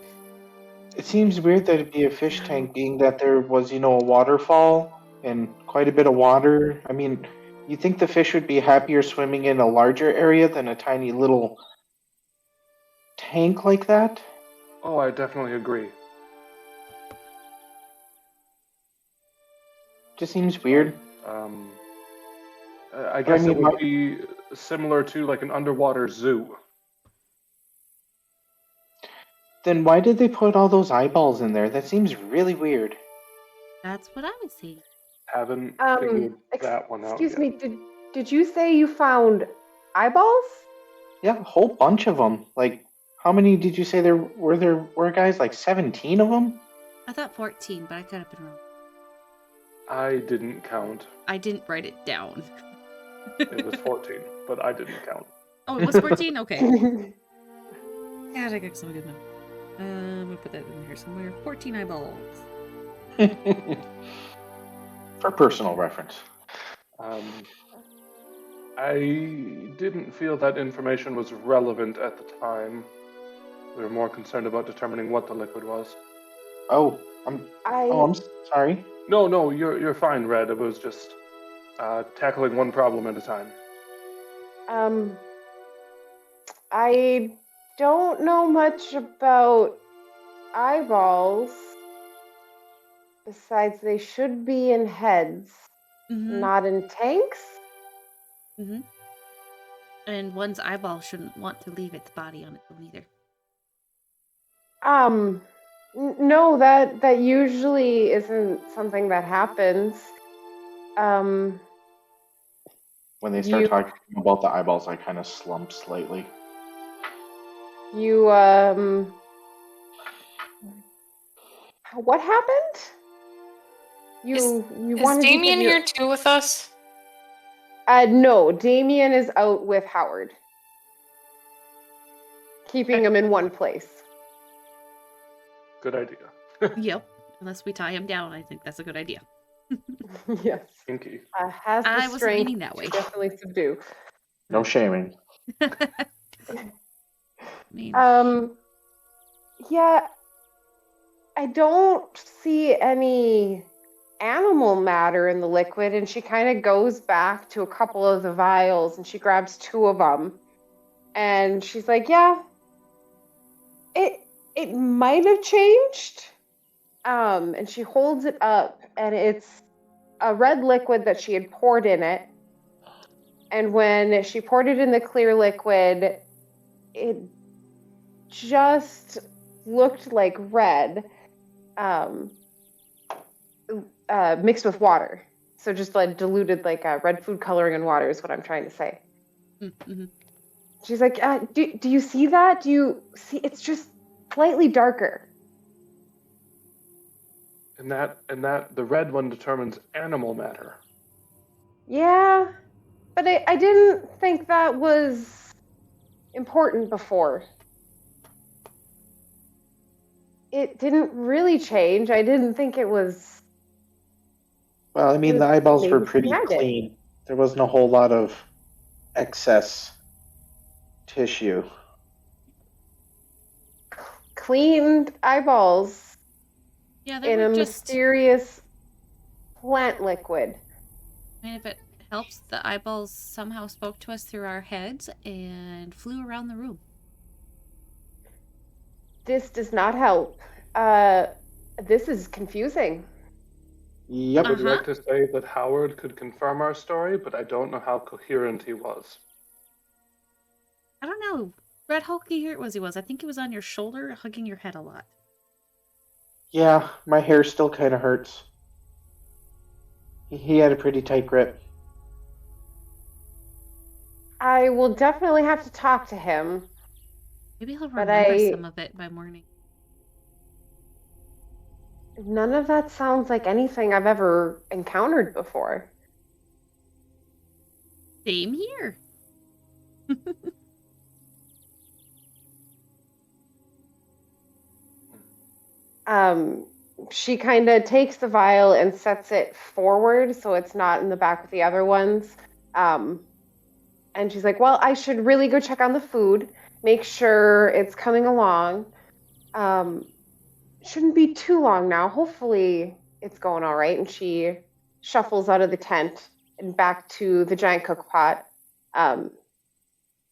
It seems weird that it'd be a fish tank, being that there was, a waterfall and quite a bit of water. I mean, you think the fish would be happier swimming in a larger area than a tiny little tank like that? Oh, I definitely agree. Just seems weird. I guess it mean, would be similar to like an underwater zoo. Then why did they put all those eyeballs in there? That seems really weird. that's what I was saying. Haven't figured that one out Excuse yet. me, did you say you found eyeballs? Yeah, a whole bunch of them. Like, how many did you say there were, guys? Like 17 of them? I thought 14, but I could have been wrong. I didn't count. I didn't write it down. It was 14, but I didn't count. Oh, it was 14? Okay. God, I got so good now. I'm gonna put that in here somewhere. 14 eyeballs. For personal reference. I didn't feel that information was relevant at the time. We were more concerned about determining what the liquid was. Oh, I'm sorry. No, you're fine, Red. It was just tackling one problem at a time. I don't know much about eyeballs. Besides, they should be in heads, not in tanks. Mm-hmm. And one's eyeball shouldn't want to leave its body on its own either. No, that usually isn't something that happens. When they start talking about the eyeballs, I kind of slump slightly. What happened? You Is wanted Damien here too with us? No, Damien is out with Howard, keeping him in one place. Good idea. Yep. Unless we tie him down, I think that's a good idea. Yes. Kinky. Has the I wasn't strength meaning that way. to definitely subdue. No shaming. Yeah, I don't see any animal matter in the liquid, and she kind of goes back to a couple of the vials and she grabs 2 of them, and she's like, yeah, it might have changed. And she holds it up, and it's a red liquid that she had poured in it, and when she poured it in the clear liquid, it just looked like red, mixed with water. So just like diluted, like red food coloring and water is what I'm trying to say. Mm-hmm. She's like, do you see that? Do you see? It's just slightly darker. And that the red one determines animal matter. Yeah, but I didn't think that was important before. It didn't really change. I didn't think it was. Well, I mean, It the was eyeballs were maybe pretty behind it. clean. There wasn't a whole lot of excess tissue. Cleaned eyeballs Yeah, they in a were just. mysterious plant liquid. I mean, if it helps, the eyeballs somehow spoke to us through our heads and flew around the room. This does not help. This is confusing. Yep. I would Uh-huh. like to say that Howard could confirm our story, but I don't know how coherent he was. I don't know. Red Hulky here was he was. I think he was on your shoulder, hugging your head a lot. Yeah, my hair still kind of hurts. He had a pretty tight grip. I will definitely have to talk to him. Maybe he'll But remember some of it by morning. None of that sounds like anything I've ever encountered before. Same here. She kind of takes the vial and sets it forward so it's not in the back with the other ones. And she's like, well, I should really go check on the food, make sure it's coming along. Shouldn't be too long now. Hopefully it's going all right. And she shuffles out of the tent and back to the giant cook pot.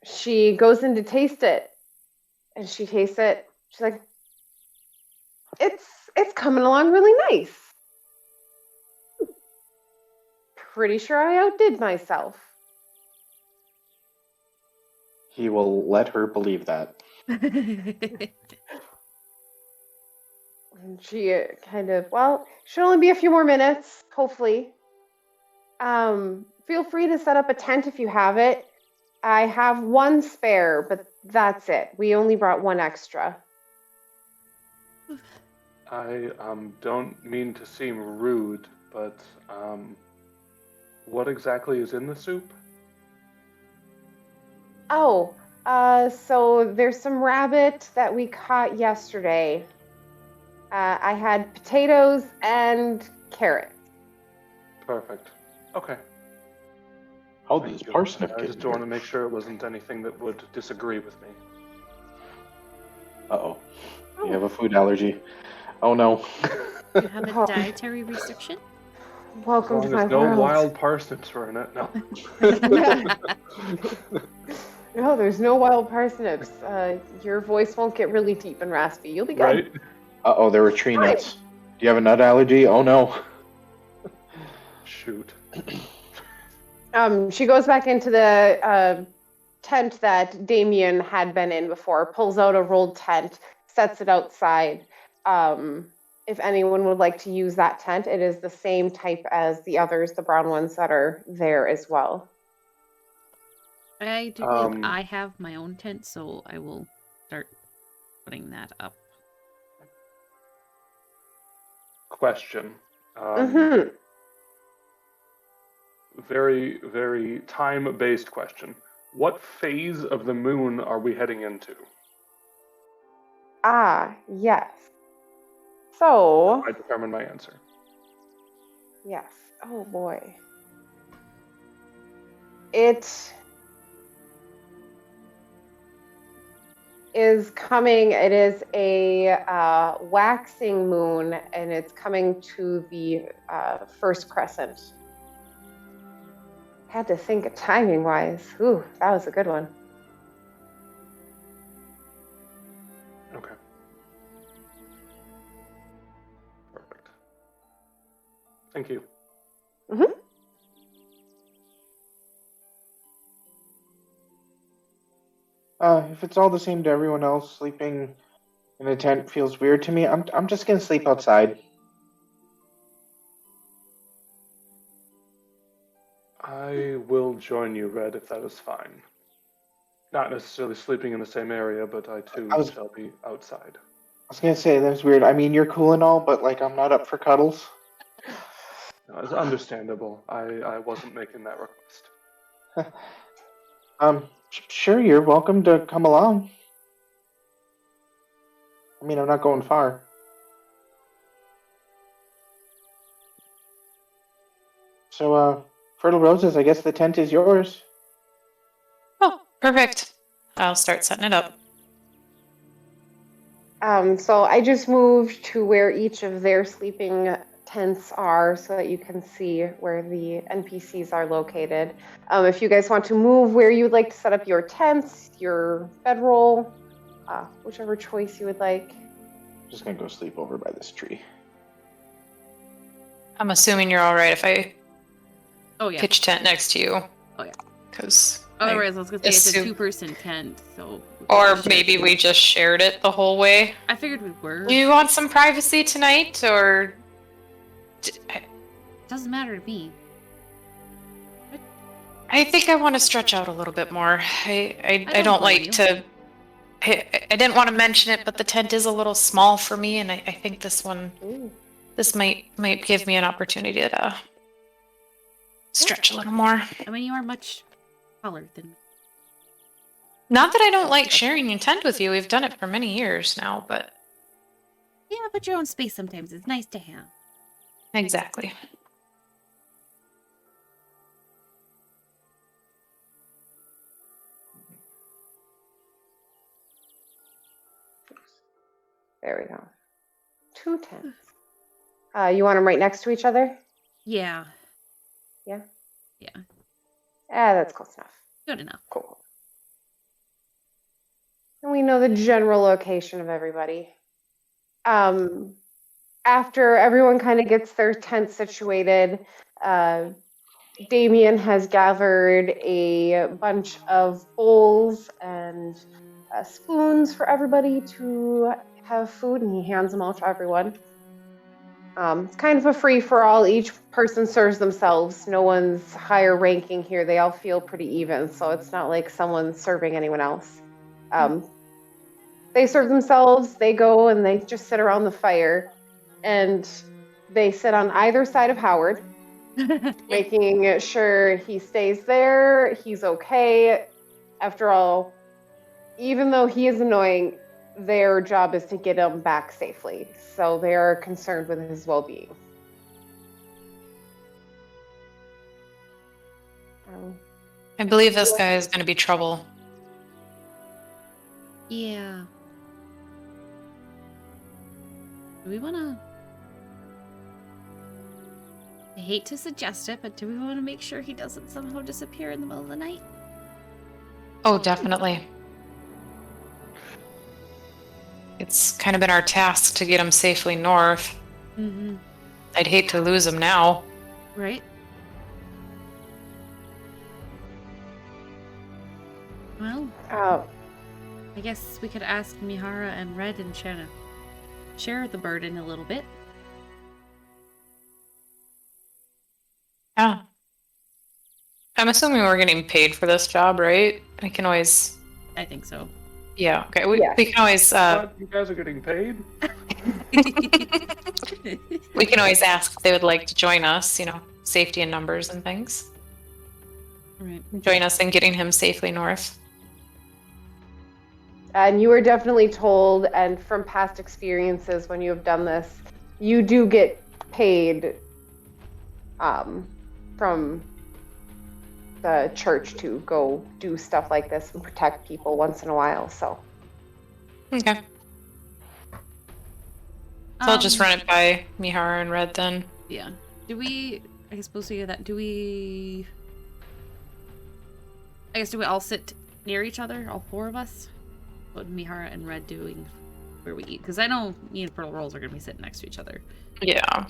She goes in to taste it, and she tastes it. She's like, it's coming along really nice. Pretty sure I outdid myself. He will let her believe that. And she kind of, well, should only be a few more minutes, hopefully. Feel free to set up a tent if you have it. I have one spare, but that's it. We only brought one extra. I don't mean to seem rude, but what exactly is in the soup? Oh, so there's some rabbit that we caught yesterday. I had potatoes and carrots. Perfect. Okay. How Thank does you. parsnip I get just here? want to make sure it wasn't anything that would disagree with me. Uh-oh. You have a food allergy. Oh, no. You have a Oh. dietary restriction? Welcome As to long my as no world. wild parsnips were in it, no. No, there's no wild parsnips. Your voice won't get really deep and raspy. You'll be good. Right? Uh-oh, there were tree Fine. nuts. Do you have a nut allergy? Oh, no. Shoot. She goes back into the tent that Damien had been in before, pulls out a rolled tent, sets it outside. If anyone would like to use that tent, it is the same type as the others, the brown ones that are there as well. I do believe I have my own tent, so I will start putting that up. Question. Mm-hmm. Very, very time-based question. What phase of the moon are we heading into? Ah, yes. So, I determine my answer. yes. Oh boy. It is coming. It is a waxing moon, and it's coming to the first crescent. Had to think of timing wise. Ooh, that was a good one. Okay. Perfect. Thank you. Mm-hmm. If it's all the same to everyone else, sleeping in a tent feels weird to me. I'm just gonna sleep outside. I will join you, Red, if that is fine. Not necessarily sleeping in the same area, but I too shall be outside. I was gonna say that's weird. I mean, you're cool and all, but like, I'm not up for cuddles. No, it's understandable. I wasn't making that request. Sure, you're welcome to come along. I mean, I'm not going far. So, Fertile Roses, I guess the tent is yours. Oh, perfect. I'll start setting it up. So I just moved to where each of their sleeping tents are so that you can see where the NPCs are located. If you guys want to move where you would like to set up your tents, your bedroll, whichever choice you would like. I'm just gonna go sleep over by this tree. I'm assuming you're all right if I Oh yeah. pitch tent next to you. Oh yeah. Because Otherwise, I was gonna say it's a assume- 2-person tent, so. or maybe we just shared it the whole way. I figured we were. Do you want some privacy tonight, or Doesn't matter to me. I think I want to stretch out a little bit more. I don't don't blame like you. to. I didn't want to mention it, but the tent is a little small for me, and I think this one, Ooh. this might give me an opportunity to stretch a little more. I mean, you are much taller than me. Not that I don't like sharing a tent with you. We've done it for many years now, but Yeah, but your own space sometimes is nice to have. exactly. There we go. 2 tents. You want them right next to each other? Yeah. Yeah? Yeah. That's close enough. Good enough. Cool. And we know the general location of everybody. After everyone kind of gets their tent situated, Damien has gathered a bunch of bowls and spoons for everybody to have food, and he hands them all to everyone. It's kind of a free-for-all. Each person serves themselves. No one's higher ranking here. They all feel pretty even, so it's not like someone's serving anyone else. They serve themselves. They go and they just sit around the fire, and they sit on either side of Howard, making sure he stays there, he's okay. After all, even though he is annoying, their job is to get him back safely, so they are concerned with his well-being. I believe this guy is going to be trouble. Yeah. Do we want to... I hate to suggest it, but do we want to make sure he doesn't somehow disappear in the middle of the night? Oh, definitely. It's kind of been our task to get him safely north. Mm-hmm. I'd hate to lose him now. Right? Well, I guess we could ask Mihara and Red and Shanna share the burden a little bit. Yeah. I'm assuming we're getting paid for this job, right? We can always... I think so. Yeah, okay. We can always... What? You guys are getting paid? we can always ask if they would like to join us, you know, safety in numbers and things. Right. Join us in getting him safely north. And you are definitely told, and from past experiences when you have done this, you do get paid from the church to go do stuff like this and protect people once in a while, so. Okay. So I'll just run it by Mihara and Red then. Yeah. Do we... I suppose we do that. Do we... I guess do we all sit near each other? All 4 of us? What Mihara and Red doing where we eat? Because I know me and Pearl Rolls are going to be sitting next to each other. Yeah.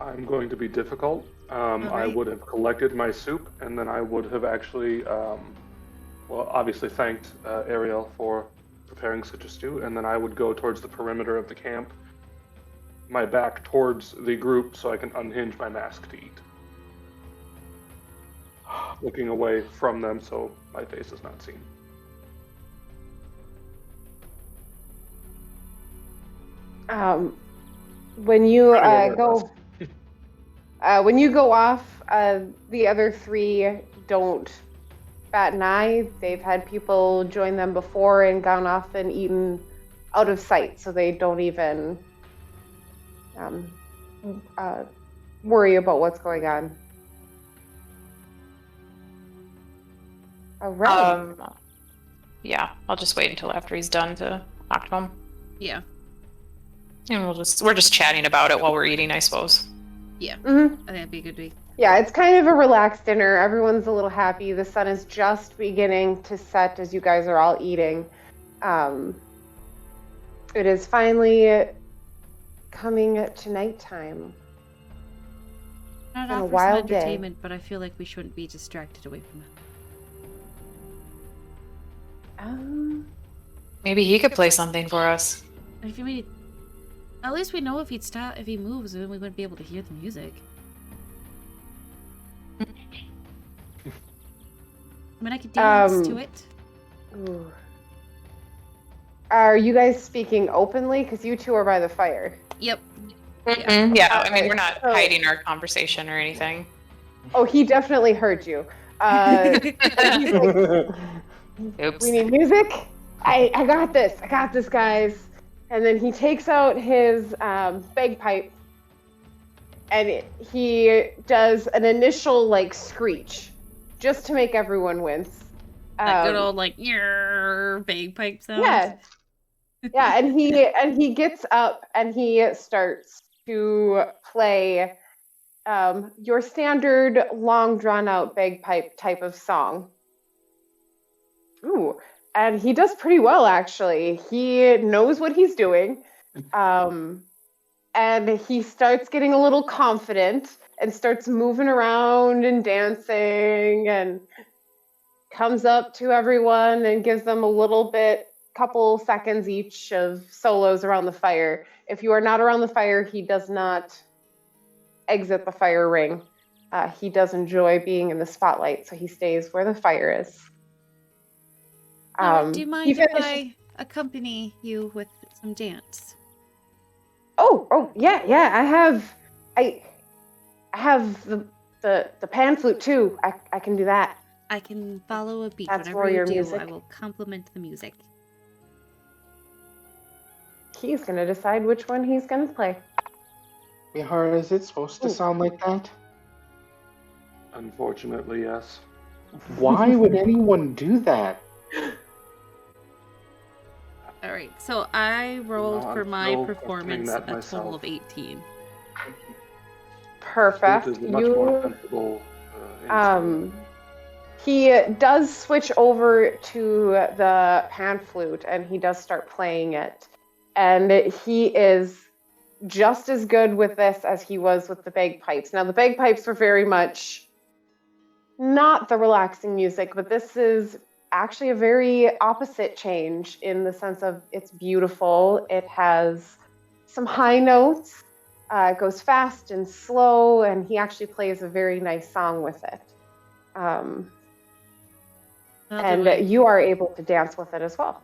I'm going to be difficult. I right. would have collected my soup, and then I would have actually, well, obviously thanked Ariel for preparing such a stew, and then I would go towards the perimeter of the camp, my back towards the group so I can unhinge my mask to eat. Looking away from them so my face is not seen. When you Trying to go, when you go off, the other 3 don't bat an eye. They've had people join them before and gone off and eaten out of sight, so they don't even worry about what's going on. All right. Yeah, I'll just wait until after he's done to talk to him. Yeah. And we're just chatting about it while we're eating, I suppose. Yeah. Mm-hmm. I think that'd be a good week. Yeah, it's kind of a relaxed dinner. Everyone's a little happy. The sun is just beginning to set as you guys are all eating. It is finally coming to nighttime. Not Been a offer wild some day. entertainment, but I feel like we shouldn't be distracted away from it. Maybe he could play something for us. If we, at least we know if he'd stop, if he moves, then we wouldn't be able to hear the music. I mean, I could dance to it. Ooh. Are you guys speaking openly? Because you two are by the fire. Yep. Yeah, I mean, we're not So- hiding our conversation or anything. Oh, he definitely heard you. He's like, Oops. we need music. I got this. I got this, guys. And then he takes out his bagpipe, and he does an initial like screech, just to make everyone wince. That good old like bagpipe sound. Yeah, yeah. And he gets up and he starts to play your standard long drawn out bagpipe type of song. Ooh. And he does pretty well, actually. He knows what he's doing. And he starts getting a little confident and starts moving around and dancing and comes up to everyone and gives them a couple seconds each of solos around the fire. If you are not around the fire, he does not exit the fire ring. He does enjoy being in the spotlight, so he stays where the fire is. Do you mind if I accompany you with some dance? Oh, yeah. I have the pan flute too. I can do that. I can follow a beat. That's Whenever for you your do, music. I will compliment the music. He's gonna decide which one he's gonna play. Mihara, is it supposed to sound like that? Unfortunately, yes. Why would anyone do that? All right, so I rolled No, for I'm my still performance questioning a that total myself. of 18. Perfect. Flute is a much more sensible instrument. He does switch over to the pan flute and he does start playing it. And he is just as good with this as he was with the bagpipes. Now, the bagpipes were very much not the relaxing music, but this is actually a very opposite change in the sense of it's beautiful. It has some high notes. It goes fast and slow, and he actually plays a very nice song with it. And you are able to dance with it as well.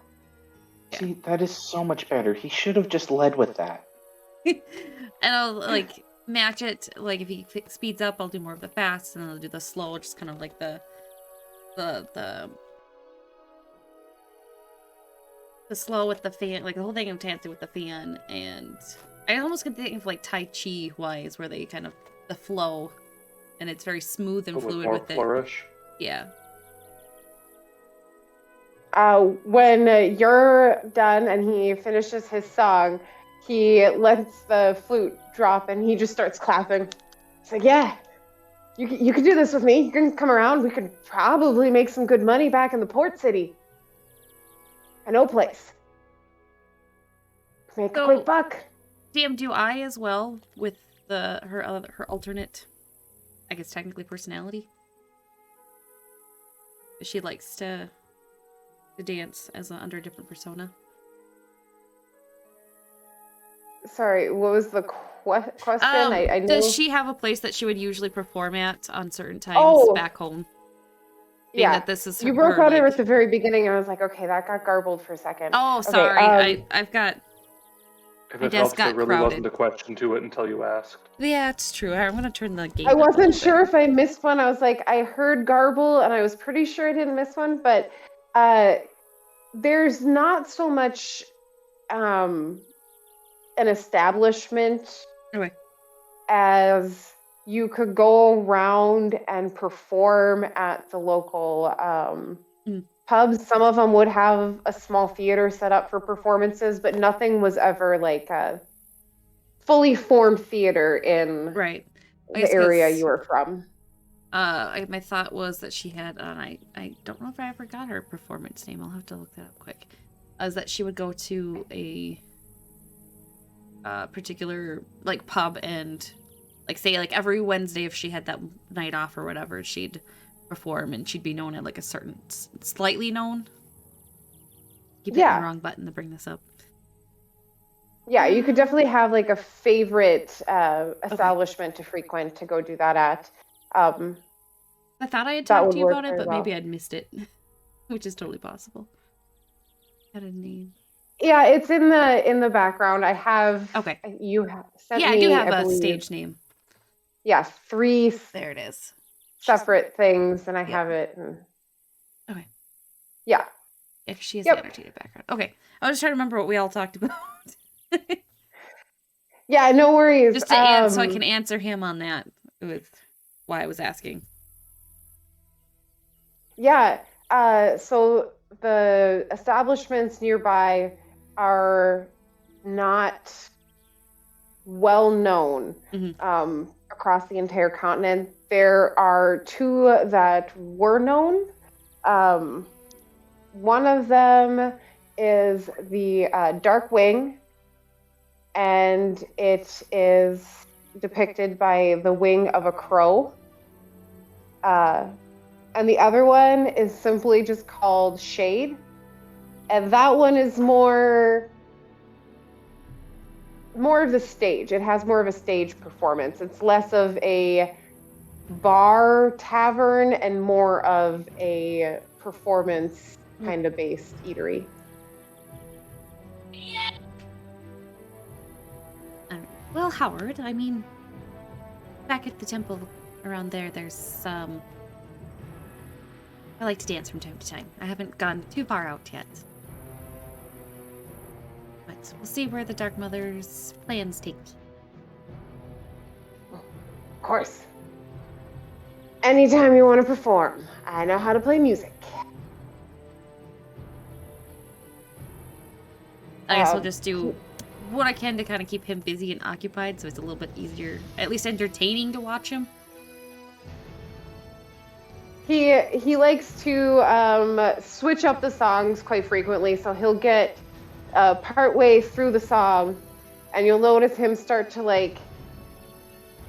See, that is so much better. He should have just led with that. And I'll like match it. Like if he speeds up, I'll do more of the fast, and I'll do the slow, just kind of like the slow with the fan, like the whole thing of dancing with the fan. And I almost could think of like Tai Chi wise, where they kind of the flow, and it's very smooth and But with fluid more with it. flourish. Yeah. When you're done and he finishes his song, he lets the flute drop and he just starts clapping. It's like, yeah, you could do this with me. You can come around. We could probably make some good money back in the port city. I know a place. Make a quick buck. DM, do I as well with her alternate, I guess technically personality? She likes to dance as under a different persona. Sorry, what was the question? I know. Does she have a place that she would usually perform at on certain times back home? Being that this is you broke out like... at the very beginning, and I was like, okay, that got garbled for a second. Oh, Okay, sorry. I've got... If My it desk helps, there got really crowded. wasn't a question to it until you asked. Yeah, it's true. I'm gonna turn the gate I up a wasn't little sure bit. if I missed one. I was like, I heard garble, and I was pretty sure I didn't miss one. But there's not so much an establishment Okay. as you could go around and perform at the local pubs. Some of them would have a small theater set up for performances, but nothing was ever like a fully formed theater in Right. I the guess area 'cause, you were from. my thought was that she had, and I don't know if I ever got her performance name. I'll have to look that up quick. Is that she would go to a particular like pub and like say like every Wednesday if she had that night off or whatever, she'd perform and she'd be known at like a certain slightly known. Keep hitting the wrong button to bring this up. Yeah, you could definitely have like a favorite establishment to frequent to go do that at. I thought I had that talked would to you work about it, very but maybe well. I'd missed it, which is totally possible. Had a name. Yeah, it's in the background. I have. Okay. You sent Yeah, me. I do have I a believe, stage name. Yeah, 3 There it is. separate things, and I Yep. have it. And... Okay. Yeah. If she has Yep. the annotated background. Okay. I was just trying to remember what we all talked about. Yeah, no worries. Just to so I can answer him on that with why I was asking. Yeah. So the establishments nearby are not well known across the entire continent. There are 2 that were known. One of them is the Dark Wing, and it is depicted by the wing of a crow. And the other one is simply just called Shade. And that one is more of the stage. It has more of a stage performance. It's less of a bar tavern and more of a performance kind of based eatery. Well, Howard, I mean, back at the temple around there, there's I like to dance from time to time. I haven't gone too far out yet. But we'll see where the Dark Mother's plans take me. Of course. Anytime you want to perform, I know how to play music. I guess we'll just do what I can to kind of keep him busy and occupied so it's a little bit easier, at least entertaining to watch him. He likes to switch up the songs quite frequently, so he'll get partway through the song, and you'll notice him start to like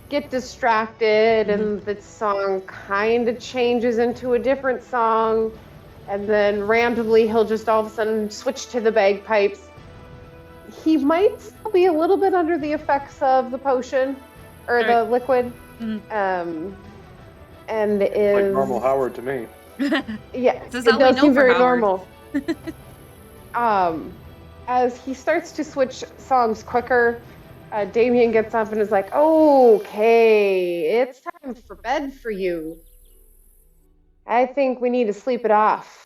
get distracted, and the song kind of changes into a different song, and then randomly he'll just all of a sudden switch to the bagpipes. He might still be a little bit under the effects of the potion or the liquid. And is like normal Howard to me. Yeah, So it does seem very normal. As he starts to switch songs quicker, Damien gets up and is like, "Okay, it's time for bed for you. I think we need to sleep it off."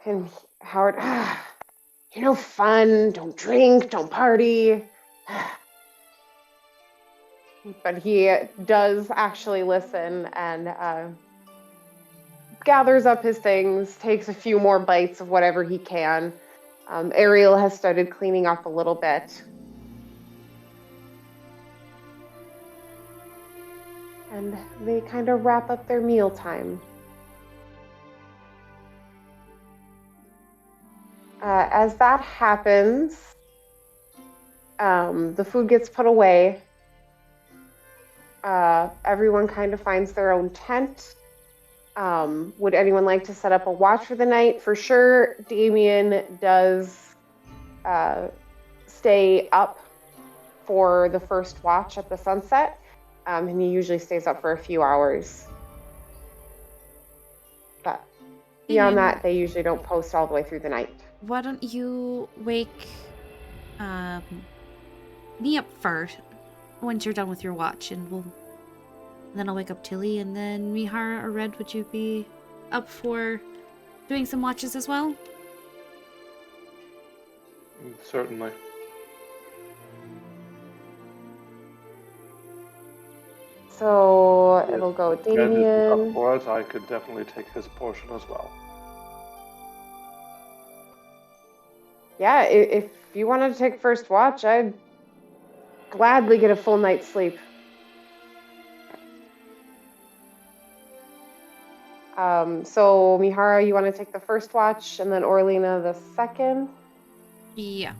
And Howard, you're no fun. Don't drink. Don't party. But he does actually listen and gathers up his things, takes a few more bites of whatever he can. Ariel has started cleaning up a little bit. And they kind of wrap up their mealtime. As that happens, the food gets put away. Everyone kind of finds their own tent. Would anyone like to set up a watch for the night? For sure, Damien does stay up for the first watch at the sunset, and he usually stays up for a few hours. But beyond that, they usually don't post all the way through the night. why don't you wake me up first once you're done with your watch, and then I'll wake up Tilly, and then Mihara or Red, would you be up for doing some watches as well? Certainly. So it'll go Red is up Damien. for it. I could definitely take his portion as well. Yeah, if you wanted to take first watch, I'd gladly get a full night's sleep. So Mihara, you want to take the first watch, and then Orlina the second? Yeah.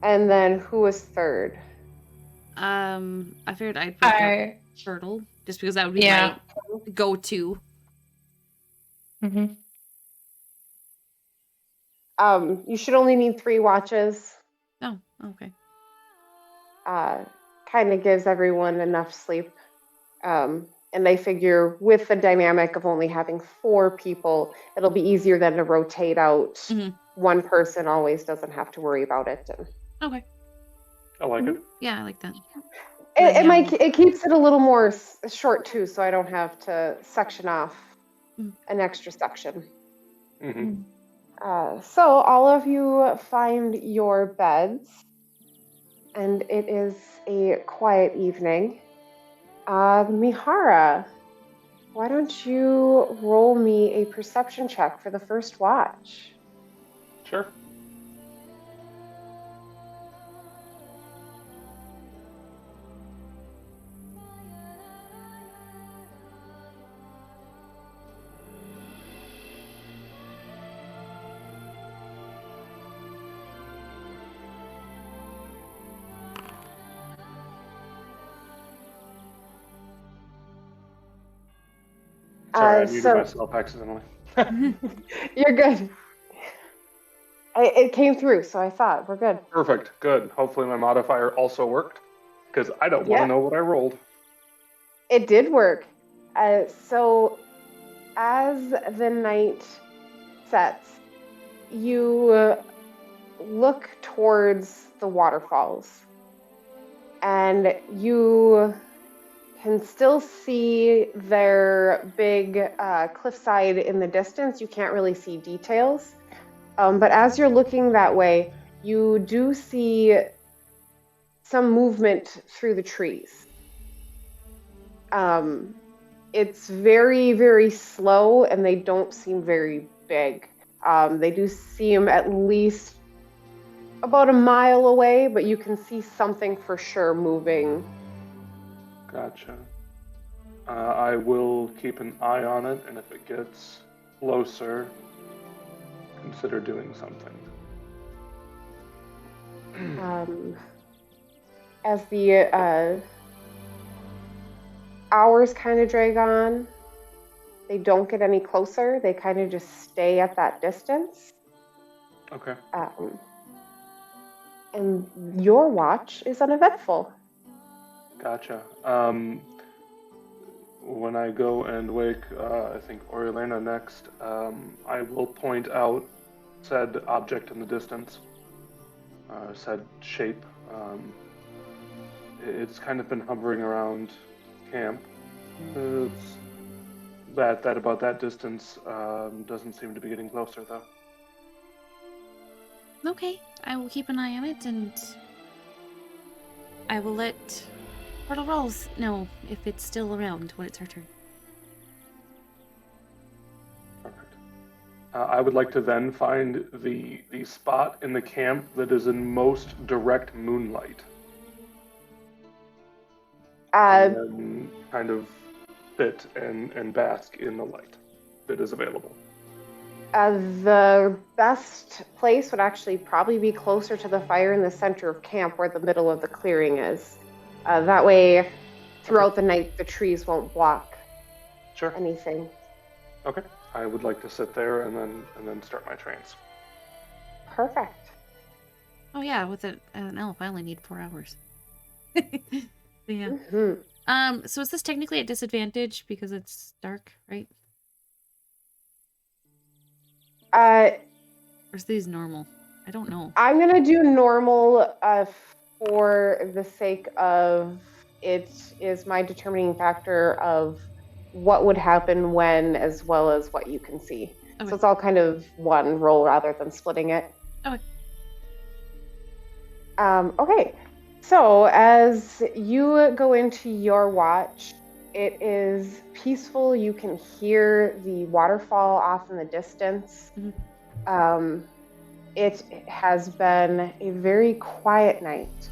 And then who was third? I figured I'd wake up Turtle, just because that would be my go-to. Mm-hmm. You should only need 3 watches. Oh, okay. Kind of gives everyone enough sleep. And they figure with the dynamic of only having 4 people, it'll be easier than to rotate out. One person always doesn't have to worry about it. Okay. I like it. Yeah, I like that. It keeps it a little more short too, so I don't have to section off an extra section. Mm-hmm. So all of you find your beds, and it is a quiet evening. Mihara, why don't you roll me a perception check for the first watch? Sure. Sorry, I muted myself accidentally. You're good. It came through, so I thought we're good. Perfect. Good. Hopefully my modifier also worked, because I don't want to know what I rolled. It did work. So as the night sets, you look towards the waterfalls, and you can still see their big cliffside in the distance. You can't really see details. But as you're looking that way, you do see some movement through the trees. It's very, very slow, and they don't seem very big. They do seem at least about a mile away, but you can see something for sure moving. Gotcha. I will keep an eye on it, and if it gets closer, consider doing something. As the hours kind of drag on, they don't get any closer. They kind of just stay at that distance. Okay. And your watch is uneventful. Gotcha. When I go and wake, I think Orlina next, I will point out said object in the distance, said shape. It's kind of been hovering around camp. It's that about that distance doesn't seem to be getting closer though. Okay, I will keep an eye on it, and I will let Portal Rolls know if it's still around when it's her turn. Perfect. I would like to then find the spot in the camp that is in most direct moonlight. And then kind of sit and bask in the light that is available. The best place would actually probably be closer to the fire in the center of camp, where the middle of the clearing is. That way, throughout the night, the trees won't block anything. Okay. I would like to sit there and then start my trance. Perfect. Oh yeah, with an elf, I only need 4 hours. Yeah. Mm-hmm. So is this technically a disadvantage because it's dark, right? Or is these normal? I don't know. I'm gonna do normal for the sake of it is my determining factor of what would happen when, as well as what you can see. Okay. So it's all kind of one roll rather than splitting it. Okay. Okay. So as you go into your watch, it is peaceful. You can hear the waterfall off in the distance. Mm-hmm. It has been a very quiet night.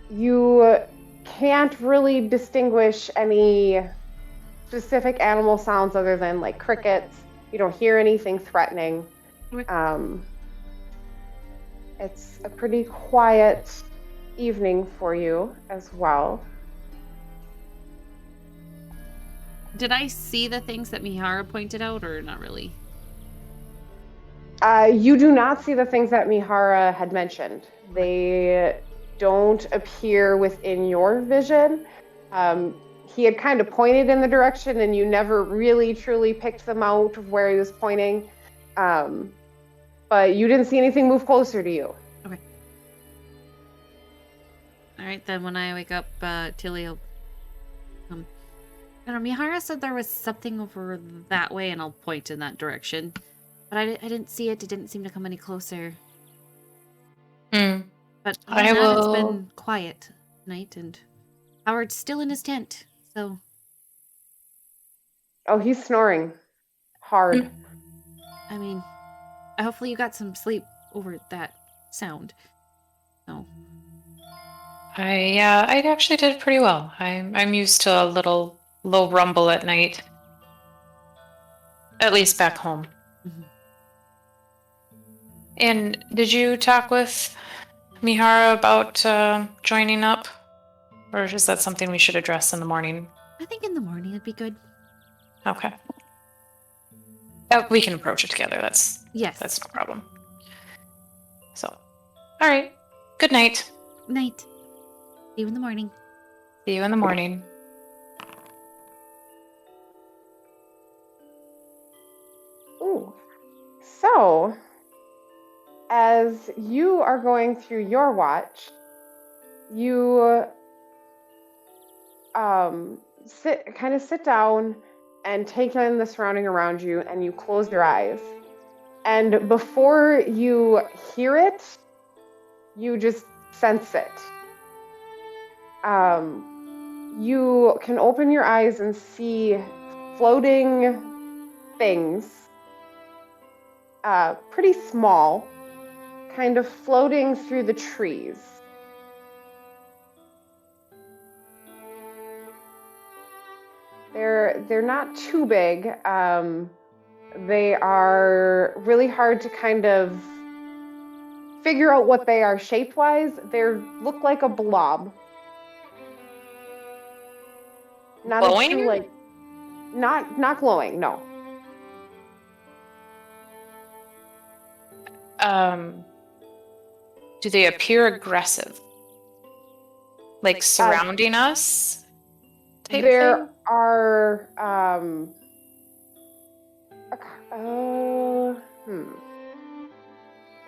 You can't really distinguish any specific animal sounds other than like crickets. You don't hear anything threatening. It's a pretty quiet evening for you as well. Did I see the things that Mihara pointed out, or not really? You do not see the things that Mihara had mentioned. They don't appear within your vision. He had kind of pointed in the direction, and you never really truly picked them out of where he was pointing. But you didn't see anything move closer to you. Okay. All right, then when I wake up, Tilly will I don't know, Mihara said there was something over that way, and I'll point in that direction. But I didn't see it. It didn't seem to come any closer. But it's been quiet tonight, and Howard's still in his tent, so... Oh, he's snoring. Hard. I mean, hopefully you got some sleep over that sound. So... I actually did pretty well. I'm used to a little low rumble at night. At least back home. Mm-hmm. And did you talk with Mihara about joining up? Or is that something we should address in the morning? I think in the morning would be good. Okay. We can approach it together. That's no problem. So, all right. Good night. Night. See you in the morning. See you in the morning. Ooh. So, as you are going through your watch, you sit down and take in the surrounding around you, and you close your eyes. And before you hear it, you just sense it. You can open your eyes and see floating things, pretty small, kind of floating through the trees. They're not too big. They are really hard to kind of figure out what they are shape-wise. They look like a blob. Not glowing? a true, not glowing, no. Do they appear aggressive? Like surrounding us? There are,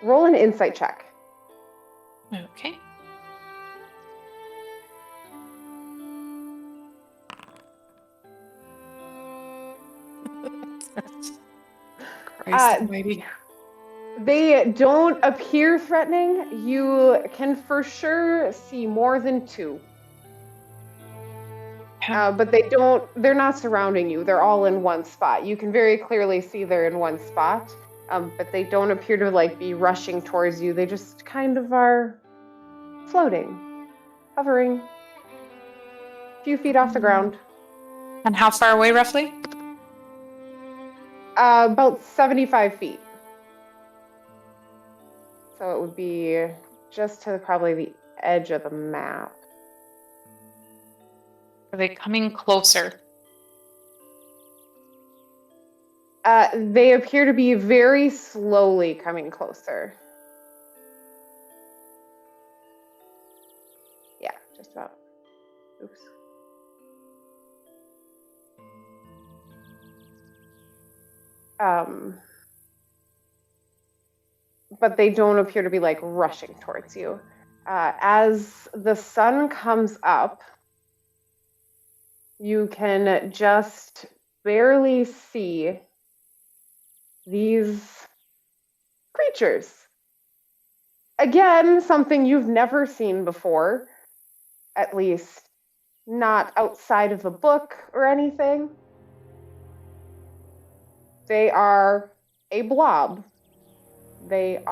roll an insight check. Okay. Christ almighty. They don't appear threatening. You can for sure see more than two. But they're not surrounding you. They're all in one spot. You can very clearly see they're in one spot. But they don't appear to be rushing towards you. They just kind of are floating, hovering, a few feet off the ground. And how far away, roughly? About 75 feet. So it would be just to probably the edge of the map. Are they coming closer? They appear to be very slowly coming closer. Yeah, just about. Oops. but they don't appear to be like rushing towards you. As the sun comes up, you can just barely see these creatures. Again, something you've never seen before, at least not outside of a book or anything. They are a blob. They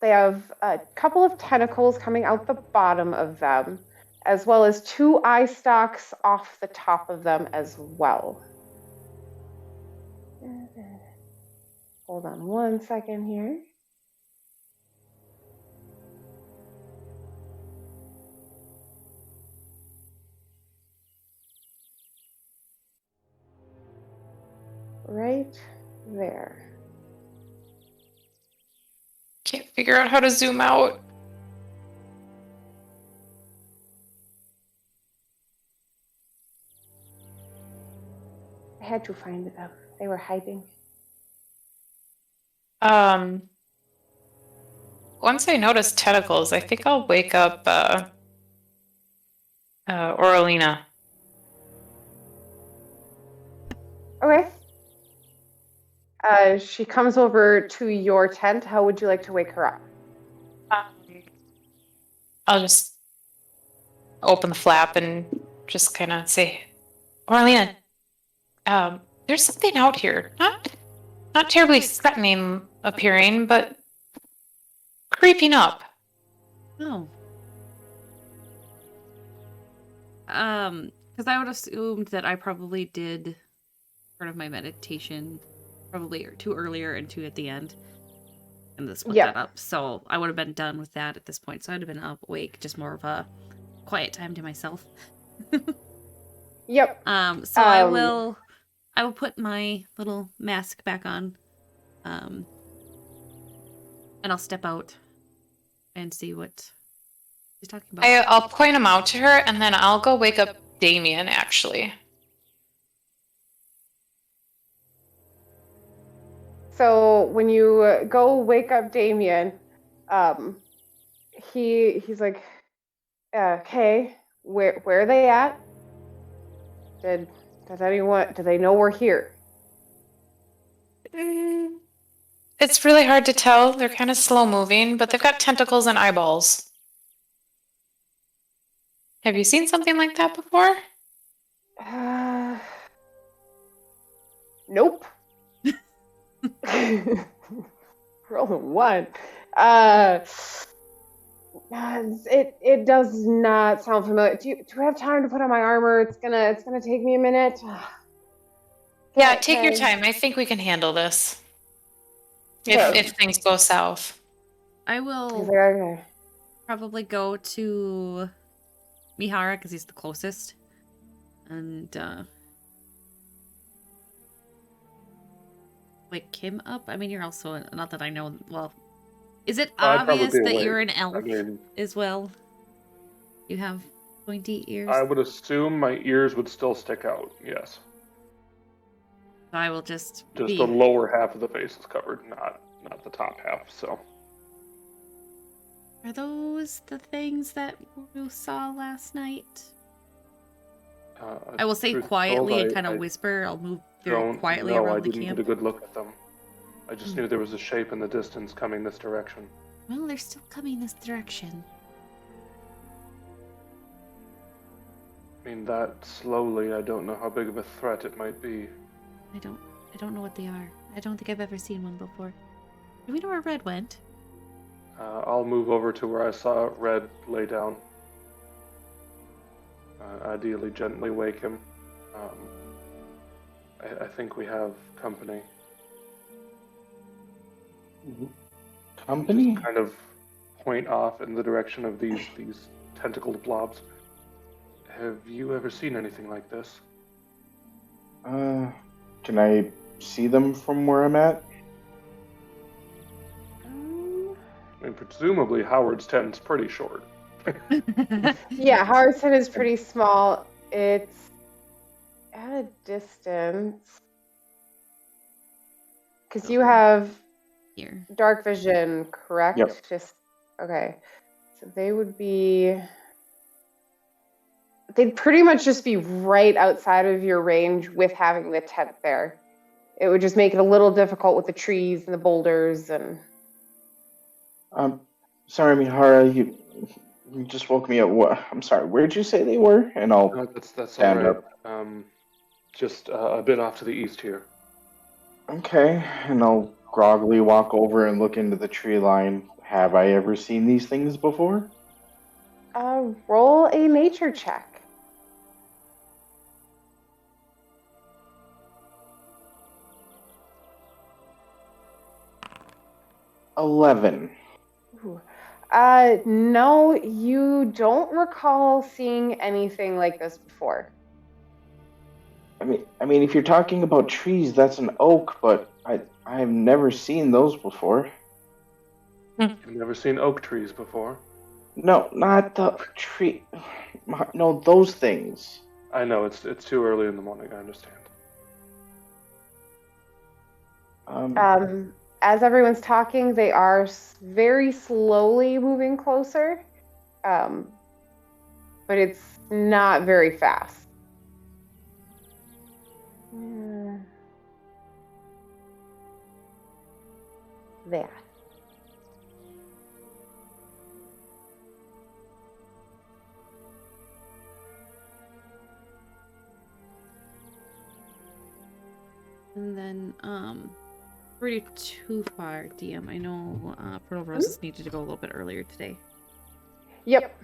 have a couple of tentacles coming out the bottom of them, as well as 2 eye stalks off the top of them as well. Hold on 1 second here. Right there. Can't figure out how to zoom out. I had to find them. They were hiding. Once I notice tentacles, I think I'll wake up Oralina. Okay. She comes over to your tent. How would you like to wake her up? I'll just open the flap and just kind of say, Oralina, there's something out here. Not terribly threatening appearing, but creeping up. Oh. Because I would assume that I probably did part of my meditation probably 2 earlier and 2 at the end. And this split that up. So I would have been done with that at this point. So I'd have been up, awake, just more of a quiet time to myself. Yep. So I will put my little mask back on. And I'll step out and see what she's talking about. I'll point him out to her, and then I'll go wake up Damien, actually. So when you go wake up Damien, he's like, "Okay, where are they at? Do they know we're here?" It's really hard to tell. They're kind of slow moving, but they've got tentacles and eyeballs. Have you seen something like that before? Nope. Roll a 1. It does not sound familiar. Do you have time to put on my armor? It's gonna take me a minute. Yeah, take your time. I think we can handle this. If things go south. I will okay. Probably go to Mihara because he's the closest. And wake him up. I mean, you're also not that I know. Well, is it obvious that you're an elf as well? You have pointy ears. I would assume my ears would still stick out. Yes. I will just the lower half of the face is covered, not the top half. So. Are those the things that you saw last night? I will say quietly and kind of whisper. I'll move very quietly around the camp. No, I didn't get a good look at them. I just knew there was a shape in the distance coming this direction. Well, they're still coming this direction. I mean, that slowly, I don't know how big of a threat it might be. I don't know what they are. I don't think I've ever seen one before. Do we know where Red went? I'll move over to where I saw Red lay down. Ideally, gently wake him. I think we have company. Company? Just kind of point off in the direction of these tentacled blobs. Have you ever seen anything like this? Can I see them from where I'm at? I mean, presumably Howard's tent's pretty short. Yeah, Howard's tent is pretty small. It's at a distance, because you have Here. dark vision, correct? Yep. Just okay. So they'd pretty much just be right outside of your range with having the tent there. It would just make it a little difficult with the trees and the boulders and. Sorry, Mihara, you just woke me up. What? I'm sorry. Where'd you say they were? And I'll No, that's all stand right. up. Just a bit off to the east here. Okay, and I'll groggily walk over and look into the tree line. Have I ever seen these things before? Roll a nature check. $11. Ooh. No, you don't recall seeing anything like this before. I mean, if you're talking about trees, that's an oak, but I've never seen those before. You've never seen oak trees before? No, not the tree. No, those things. I know, it's too early in the morning, I understand. As everyone's talking, they are very slowly moving closer, but it's not very fast. There. And then, pretty too far, DM. I know Pearl Roses needed to go a little bit earlier today. Yep.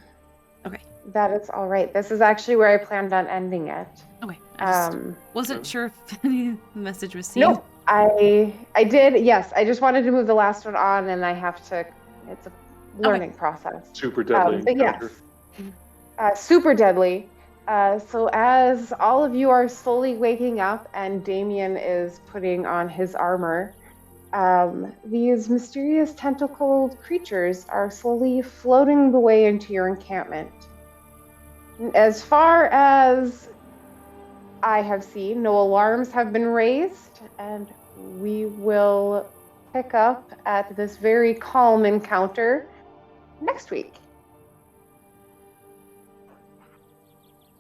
Okay. That is all right. This is actually where I planned on ending it. Okay. I just wasn't sure if any message was seen. No, I did. Yes, I just wanted to move the last one on, and I have to. It's a learning process. Super deadly But encounter. yes, super deadly. So as all of you are slowly waking up, and Damien is putting on his armor, these mysterious tentacled creatures are slowly floating the way into your encampment. As far as I have seen, no alarms have been raised, and we will pick up at this very calm encounter next week.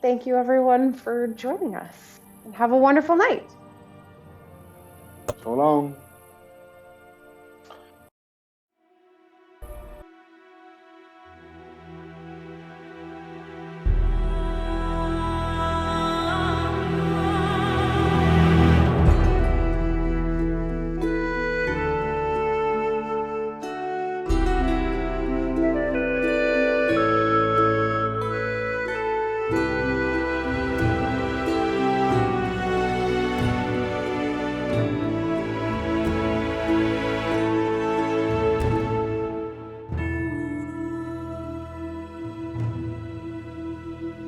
Thank you, everyone, for joining us, and have a wonderful night. So long.